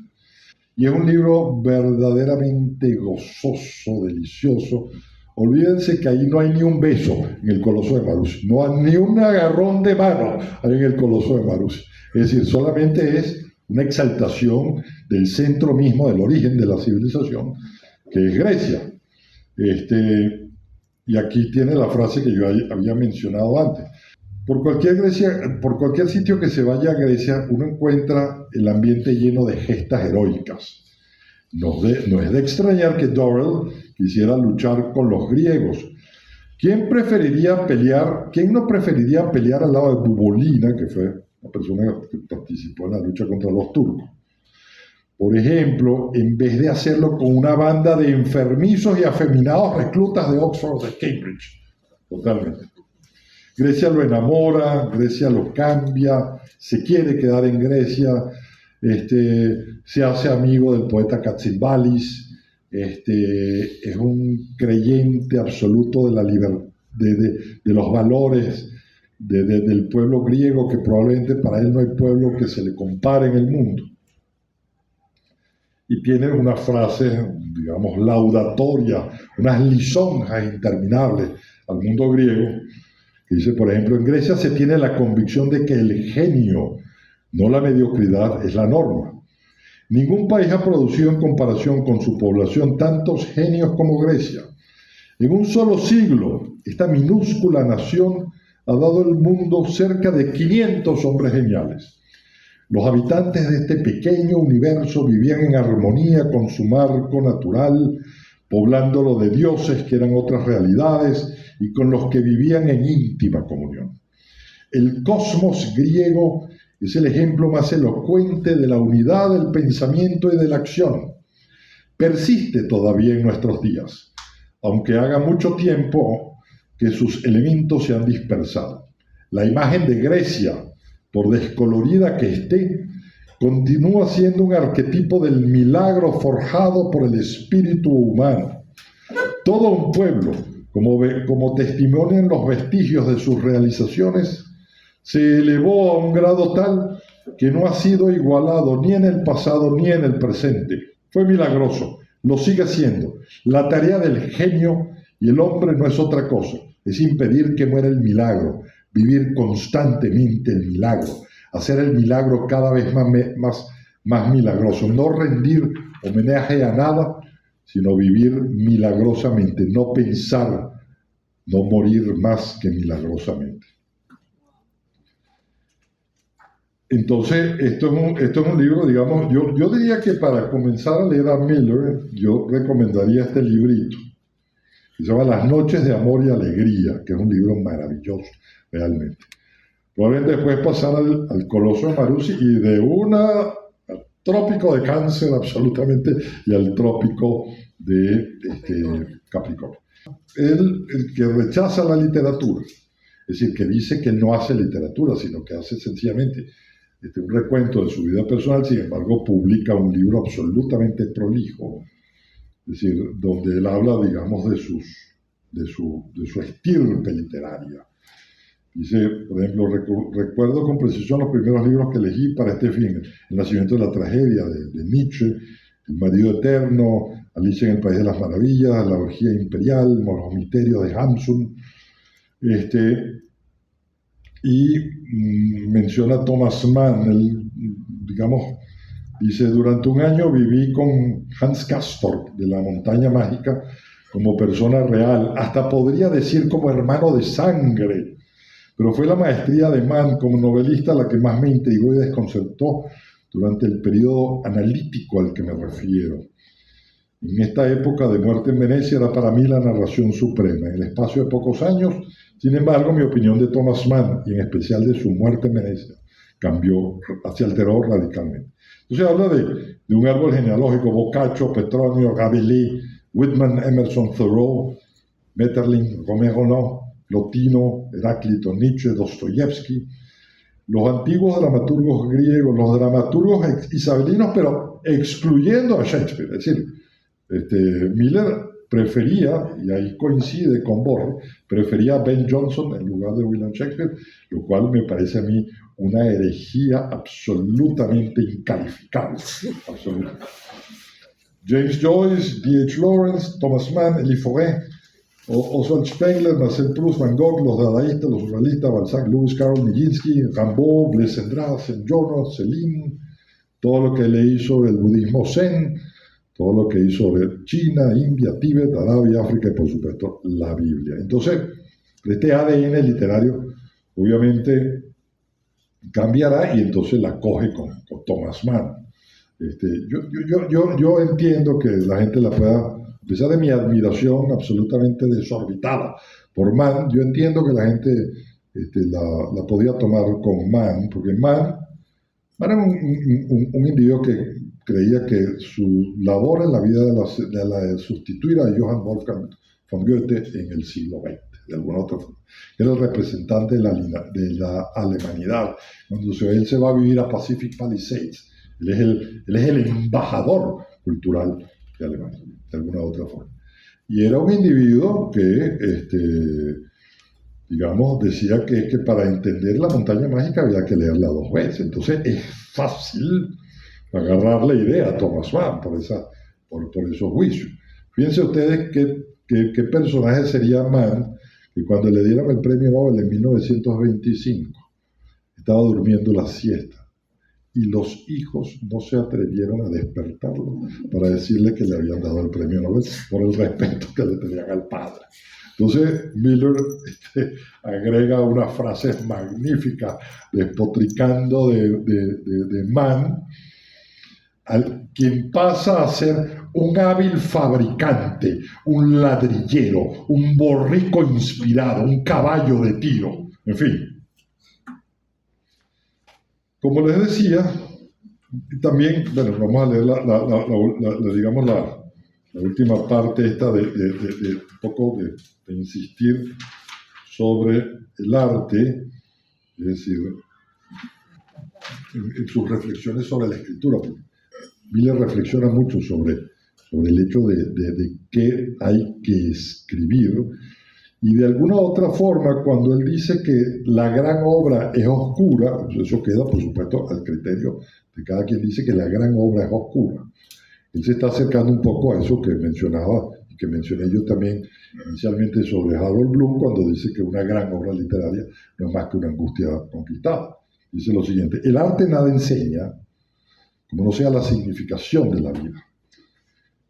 Y es un libro verdaderamente gozoso, delicioso. Olvídense que ahí no hay ni un beso en el Coloso de Marussia, no hay ni un agarrón de mano ahí en el Coloso de Marussia. Es decir, solamente es una exaltación del centro mismo, del origen de la civilización, que es Grecia. Y aquí tiene la frase que yo había mencionado antes. Por cualquier sitio que se vaya a Grecia, uno encuentra el ambiente lleno de gestas heroicas. No es de extrañar que Durrell quisiera luchar con los griegos. ¿Quién no preferiría pelear al lado de Bubolina, que fue una persona que participó en la lucha contra los turcos? Por ejemplo, en vez de hacerlo con una banda de enfermizos y afeminados reclutas de Oxford o de Cambridge. Totalmente. Grecia lo enamora, Grecia lo cambia, se quiere quedar en Grecia, se hace amigo del poeta Katsimbalis, es un creyente absoluto de la de los valores del pueblo griego, que probablemente para él no hay pueblo que se le compare en el mundo. Y tiene unas frases, digamos, laudatorias, unas lisonjas interminables al mundo griego, que dice, por ejemplo, en Grecia se tiene la convicción de que el genio, no la mediocridad, es la norma. Ningún país ha producido en comparación con su población tantos genios como Grecia. En un solo siglo, esta minúscula nación ha dado al mundo cerca de 500 hombres geniales. Los habitantes de este pequeño universo vivían en armonía con su marco natural, poblándolo de dioses que eran otras realidades y con los que vivían en íntima comunión. El cosmos griego es el ejemplo más elocuente de la unidad del pensamiento y de la acción. Persiste todavía en nuestros días, aunque haga mucho tiempo que sus elementos se han dispersado. La imagen de Grecia, por descolorida que esté, continúa siendo un arquetipo del milagro forjado por el espíritu humano. Todo un pueblo, como testimonian los vestigios de sus realizaciones, se elevó a un grado tal que no ha sido igualado ni en el pasado ni en el presente. Fue milagroso, lo sigue siendo. La tarea del genio y el hombre no es otra cosa, es impedir que muera el milagro, vivir constantemente el milagro, hacer el milagro cada vez más milagroso, no rendir homenaje a nada, sino vivir milagrosamente, no pensar, no morir más que milagrosamente. Entonces, esto es un libro, digamos, yo diría que para comenzar a leer a Miller, yo recomendaría este librito, que se llama Las noches de amor y alegría, que es un libro maravilloso, realmente. Probablemente después pasar al Coloso de Maruzzi y de al trópico de Cáncer absolutamente y al trópico de Capricornio. El que rechaza la literatura, es decir, que dice que no hace literatura, sino que hace sencillamente un recuento de su vida personal, sin embargo publica un libro absolutamente prolijo, es decir, donde él habla, digamos, de su estirpe literaria. Dice, por ejemplo, recuerdo con precisión los primeros libros que elegí para este fin: El nacimiento de la tragedia de Nietzsche, El marido eterno, Alicia en el país de las maravillas, La orgía imperial, Los misterios de Hamsun, y menciona a Thomas Mann. Él, digamos, dice, durante un año viví con Hans Castorp de La montaña mágica como persona real, hasta podría decir como hermano de sangre. Pero fue la maestría de Mann como novelista la que más me intrigó y desconcertó durante el periodo analítico al que me refiero. En esta época de muerte en Venecia era para mí la narración suprema. En el espacio de pocos años, sin embargo, mi opinión de Thomas Mann, y en especial de su muerte en Venecia, se alteró radicalmente. Entonces habla de un árbol genealógico: Boccaccio, Petronio, Rabelais, Whitman, Emerson, Thoreau, Maeterlinck, Romero, Plotino, Heráclito, Nietzsche, Dostoyevsky, los antiguos dramaturgos griegos, los dramaturgos isabelinos, pero excluyendo a Shakespeare. Es decir, Miller prefería, y ahí coincide con Borges, prefería a Ben Jonson en lugar de William Shakespeare, lo cual me parece a mí una herejía absolutamente incalificable. Absolutamente. James Joyce, D.H. Lawrence, Thomas Mann, Elie Forêt, Oswald Spengler, Marcel Proust, Van Gogh, los dadaístas, los surrealistas, Balzac, Lewis Carroll, Nijinsky, Rimbaud, Blaise Cendrars, Saint-Journal, Céline, todo lo que leí sobre el budismo zen, todo lo que hizo sobre China, India, Tíbet, Arabia, África y por supuesto la Biblia. Entonces, este ADN literario obviamente cambiará y entonces la coge con Thomas Mann. Yo entiendo que la gente la pueda, a pesar de mi admiración absolutamente desorbitada por Mann, yo entiendo que la gente la podía tomar con Mann, porque Mann era un individuo que creía que su labor en la vida era la de sustituir a Johann Wolfgang von Goethe en el siglo XX, de alguna otra forma. Era el representante de la alemanidad. Cuando él se va a vivir a Pacific Palisades, él es el embajador cultural de Alemania, de alguna otra forma. Y era un individuo que, digamos, decía que para entender La montaña mágica había que leerla 2 veces. Entonces es fácil agarrar la idea a Thomas Mann por esos juicios. Fíjense ustedes qué personaje sería Mann, que cuando le dieron el premio Nobel en 1925 estaba durmiendo la siesta y los hijos no se atrevieron a despertarlo para decirle que le habían dado el premio Nobel por el respeto que le tenían al padre. Entonces Miller agrega unas frases magníficas despotricando de Mann, quien pasa a ser un hábil fabricante, un ladrillero, un borrico inspirado, un caballo de tiro, en fin. Como les decía, también, bueno, vamos a leer digamos la última parte esta de un poco de insistir sobre el arte, es decir, en sus reflexiones sobre la escritura. Miller reflexiona mucho sobre el hecho de qué hay que escribir, y de alguna u otra forma, cuando él dice que la gran obra es oscura, eso queda, por supuesto, al criterio de cada quien dice que la gran obra es oscura. Él se está acercando un poco a eso que mencionaba, y que mencioné yo también inicialmente sobre Harold Bloom, cuando dice que una gran obra literaria no es más que una angustia conquistada. Dice lo siguiente: el arte nada enseña, como no sea la significación de la vida.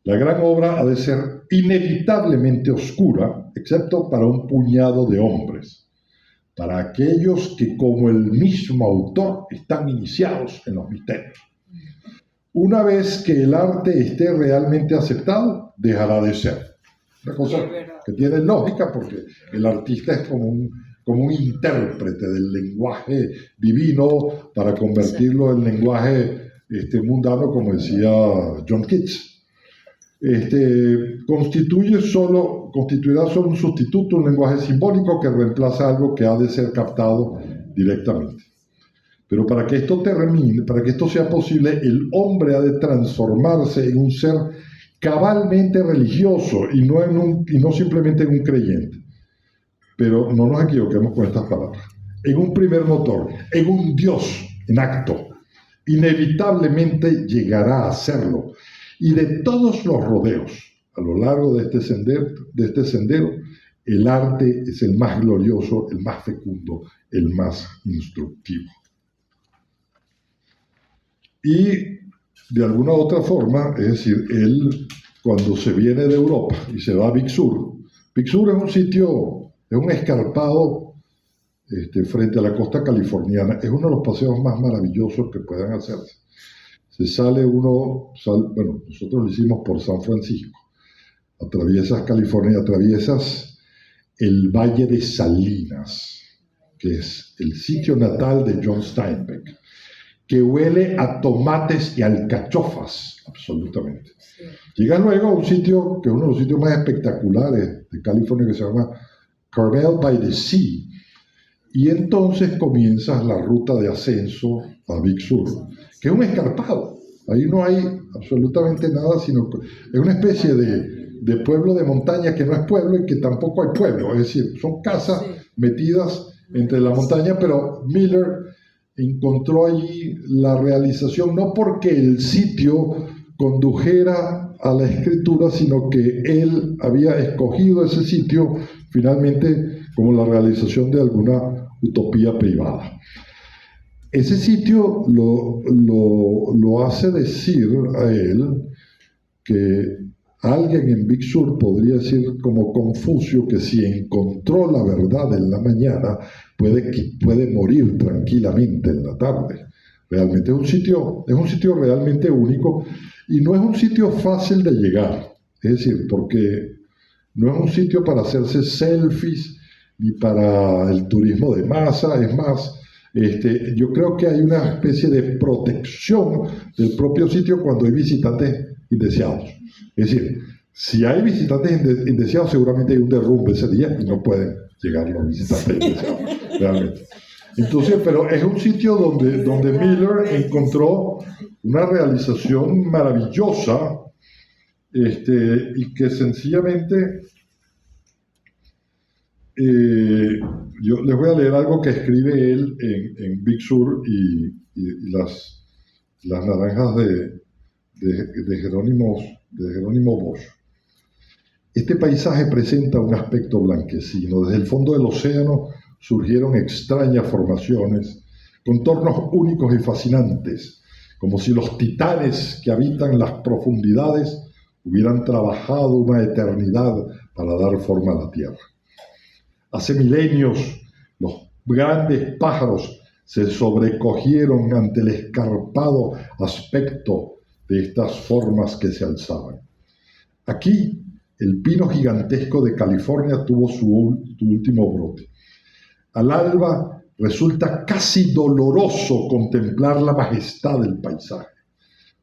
La gran obra ha de ser inevitablemente oscura, excepto para un puñado de hombres, para aquellos que, como el mismo autor, están iniciados en los misterios. Una vez que el arte esté realmente aceptado, dejará de ser. Una cosa que tiene lógica, porque el artista es como un intérprete del lenguaje divino para convertirlo en lenguaje mundano, como decía John Keats. Constituirá solo un sustituto, un lenguaje simbólico que reemplaza algo que ha de ser captado directamente. Pero para que esto termine, para que esto sea posible, el hombre ha de transformarse en un ser cabalmente religioso y no simplemente en un creyente. Pero no nos equivoquemos con estas palabras. En un primer motor, en un Dios en acto, inevitablemente llegará a serlo. Y de todos los rodeos a lo largo de este sendero, el arte es el más glorioso, el más fecundo, el más instructivo. Y de alguna u otra forma, es decir, él cuando se viene de Europa y se va a Big Sur es un sitio, es un escarpado frente a la costa californiana, es uno de los paseos más maravillosos que puedan hacerse. Bueno, nosotros lo hicimos por San Francisco, atraviesas California, atraviesas el Valle de Salinas, que es el sitio natal de John Steinbeck, que huele a tomates y alcachofas, absolutamente. Sí. Llegas luego a un sitio que es uno de los sitios más espectaculares de California, que se llama Carmel by the Sea, y entonces comienzas la ruta de ascenso a Big Sur, que es un escarpado. Ahí no hay absolutamente nada, sino es una especie de pueblo de montaña que no es pueblo y que tampoco hay pueblo. Es decir, son casas metidas entre la montaña, pero Miller encontró allí la realización, no porque el sitio condujera a la escritura, sino que él había escogido ese sitio finalmente como la realización de alguna utopía privada. Ese sitio lo hace decir a él que alguien en Big Sur podría decir como Confucio que si encontró la verdad en la mañana puede morir tranquilamente en la tarde. Realmente es un sitio realmente único y no es un sitio fácil de llegar. Es decir, porque no es un sitio para hacerse selfies ni para el turismo de masa. Es más, yo creo que hay una especie de protección del propio sitio cuando hay visitantes indeseados. Es decir, si hay visitantes indeseados, seguramente hay un derrumbe ese día y no pueden llegar los visitantes indeseados, realmente. Entonces, pero es un sitio donde Miller encontró una realización maravillosa, y que sencillamente yo les voy a leer algo que escribe él en Big Sur y las naranjas de Jerónimo Bosch. Este paisaje presenta un aspecto blanquecino. Desde el fondo del océano surgieron extrañas formaciones, contornos únicos y fascinantes, como si los titanes que habitan las profundidades hubieran trabajado una eternidad para dar forma a la tierra. Hace milenios, los grandes pájaros se sobrecogieron ante el escarpado aspecto de estas formas que se alzaban. Aquí, el pino gigantesco de California tuvo su último brote. Al alba resulta casi doloroso contemplar la majestad del paisaje.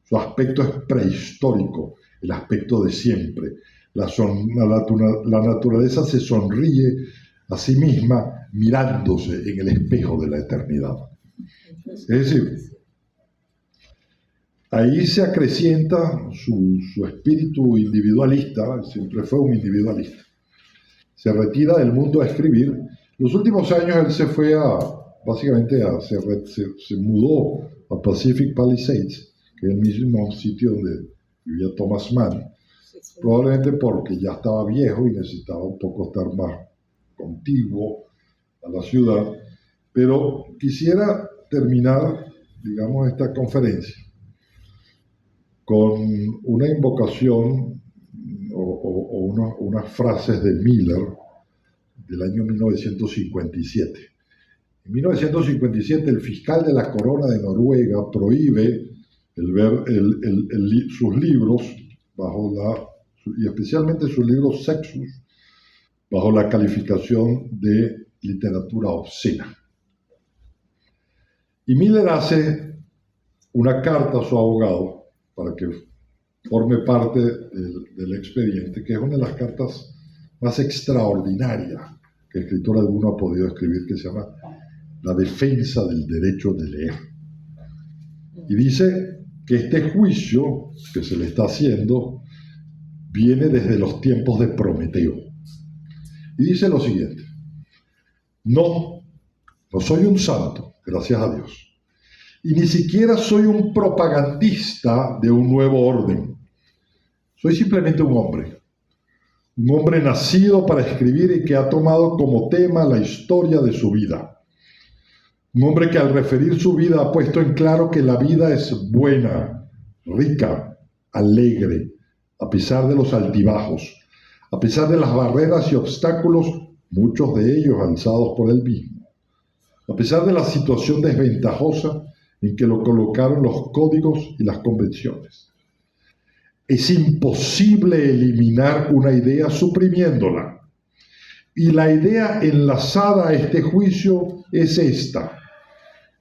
Su aspecto es prehistórico, el aspecto de siempre. La naturaleza se sonríe a sí misma mirándose en el espejo de la eternidad. Es decir, ahí se acrecienta su espíritu individualista, siempre fue un individualista. Se retira del mundo a escribir. Los últimos años él se fue se mudó a Pacific Palisades, que es el mismo sitio donde vivía Thomas Mann, probablemente porque ya estaba viejo y necesitaba un poco estar más contiguo a la ciudad. Pero quisiera terminar, digamos, esta conferencia con una invocación o unas frases de Miller del año 1957. En 1957 el fiscal de la corona de Noruega prohíbe sus libros, y especialmente sus libros Sexus, bajo la calificación de literatura obscena. Y Miller hace una carta a su abogado para que forme parte del expediente, que es una de las cartas más extraordinarias que escritor alguno ha podido escribir, que se llama La defensa del derecho de leer. Y dice que este juicio que se le está haciendo viene desde los tiempos de Prometeo. Y dice lo siguiente: no soy un santo, gracias a Dios, y ni siquiera soy un propagandista de un nuevo orden. Soy simplemente un hombre nacido para escribir y que ha tomado como tema la historia de su vida. Un hombre que al referir su vida ha puesto en claro que la vida es buena, rica, alegre, a pesar de los altibajos, a pesar de las barreras y obstáculos, muchos de ellos alzados por él mismo, a pesar de la situación desventajosa en que lo colocaron los códigos y las convenciones. Es imposible eliminar una idea suprimiéndola. Y la idea enlazada a este juicio es esta: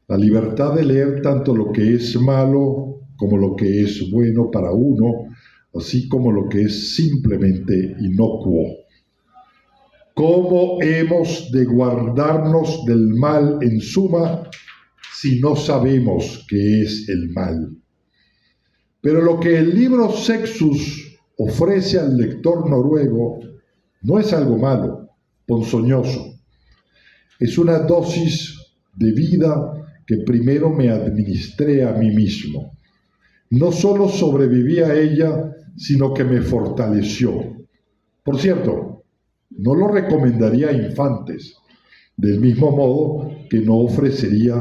la libertad de leer tanto lo que es malo como lo que es bueno para uno, así como lo que es simplemente inocuo. ¿Cómo hemos de guardarnos del mal en suma si no sabemos qué es el mal? Pero lo que el libro Sexus ofrece al lector noruego no es algo malo, ponzoñoso. Es una dosis de vida que primero me administré a mí mismo. No solo sobreviví a ella, sino que me fortaleció. Por cierto, no lo recomendaría a infantes, del mismo modo que no ofrecería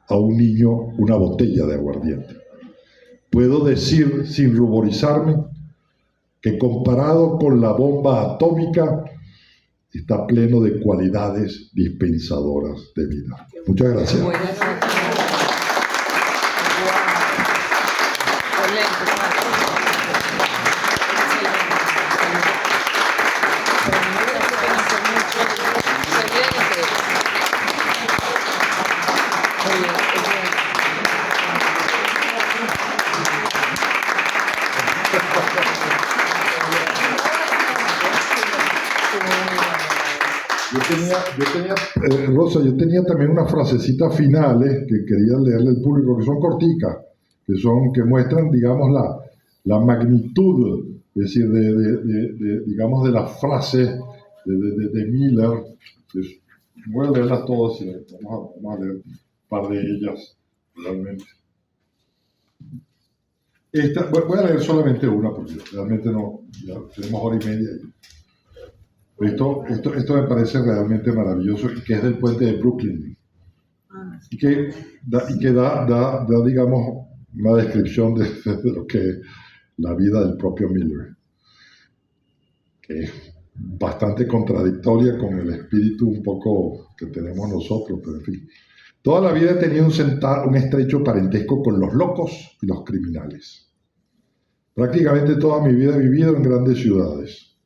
a un niño una botella de aguardiente. Puedo decir sin ruborizarme que comparado con la bomba atómica está pleno de cualidades dispensadoras de vida. Muchas gracias. Rosa, yo tenía también unas frasecitas finales que quería leerle al público, que son corticas, que muestran, digamos, la magnitud, es decir, digamos, de las frases de Miller. Voy a leerlas todas y vamos a leer un par de ellas realmente. Voy a leer solamente una porque realmente no, ya tenemos hora y media. Esto me parece realmente maravilloso, y que es del puente de Brooklyn, y que da digamos, una descripción de lo que es la vida del propio Miller, que es bastante contradictoria con el espíritu un poco que tenemos nosotros, pero en fin. Toda la vida he tenido un estrecho parentesco con los locos y los criminales. Prácticamente toda mi vida he vivido en grandes ciudades.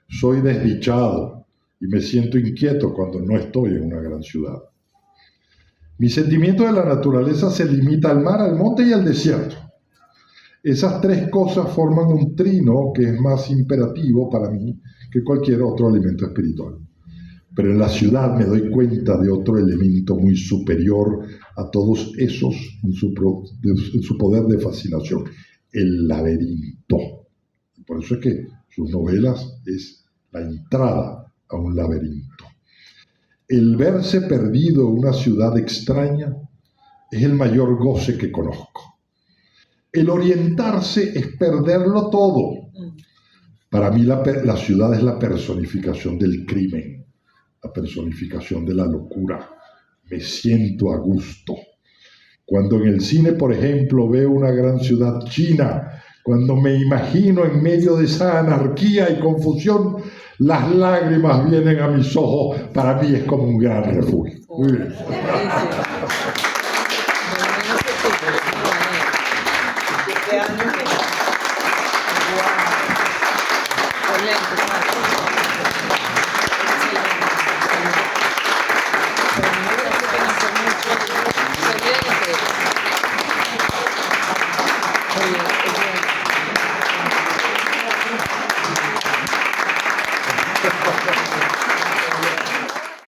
Soy desdichado y me siento inquieto cuando no estoy en una gran ciudad. Mi sentimiento de la naturaleza se limita al mar, al monte y al desierto. Esas tres cosas forman un trino que es más imperativo para mí que cualquier otro alimento espiritual. Pero en la ciudad me doy cuenta de otro elemento muy superior a todos esos en su poder de fascinación, el laberinto. Por eso es que sus novelas es la entrada a un laberinto. El verse perdido en una ciudad extraña es el mayor goce que conozco. El orientarse es perderlo todo. Para mí la ciudad es la personificación del crimen, la personificación de la locura. Me siento a gusto. Cuando en el cine, por ejemplo, veo una gran ciudad china, cuando me imagino en medio de esa anarquía y confusión, las lágrimas vienen a mis ojos. Para mí es como un gran refugio. Muy bien. Excelente.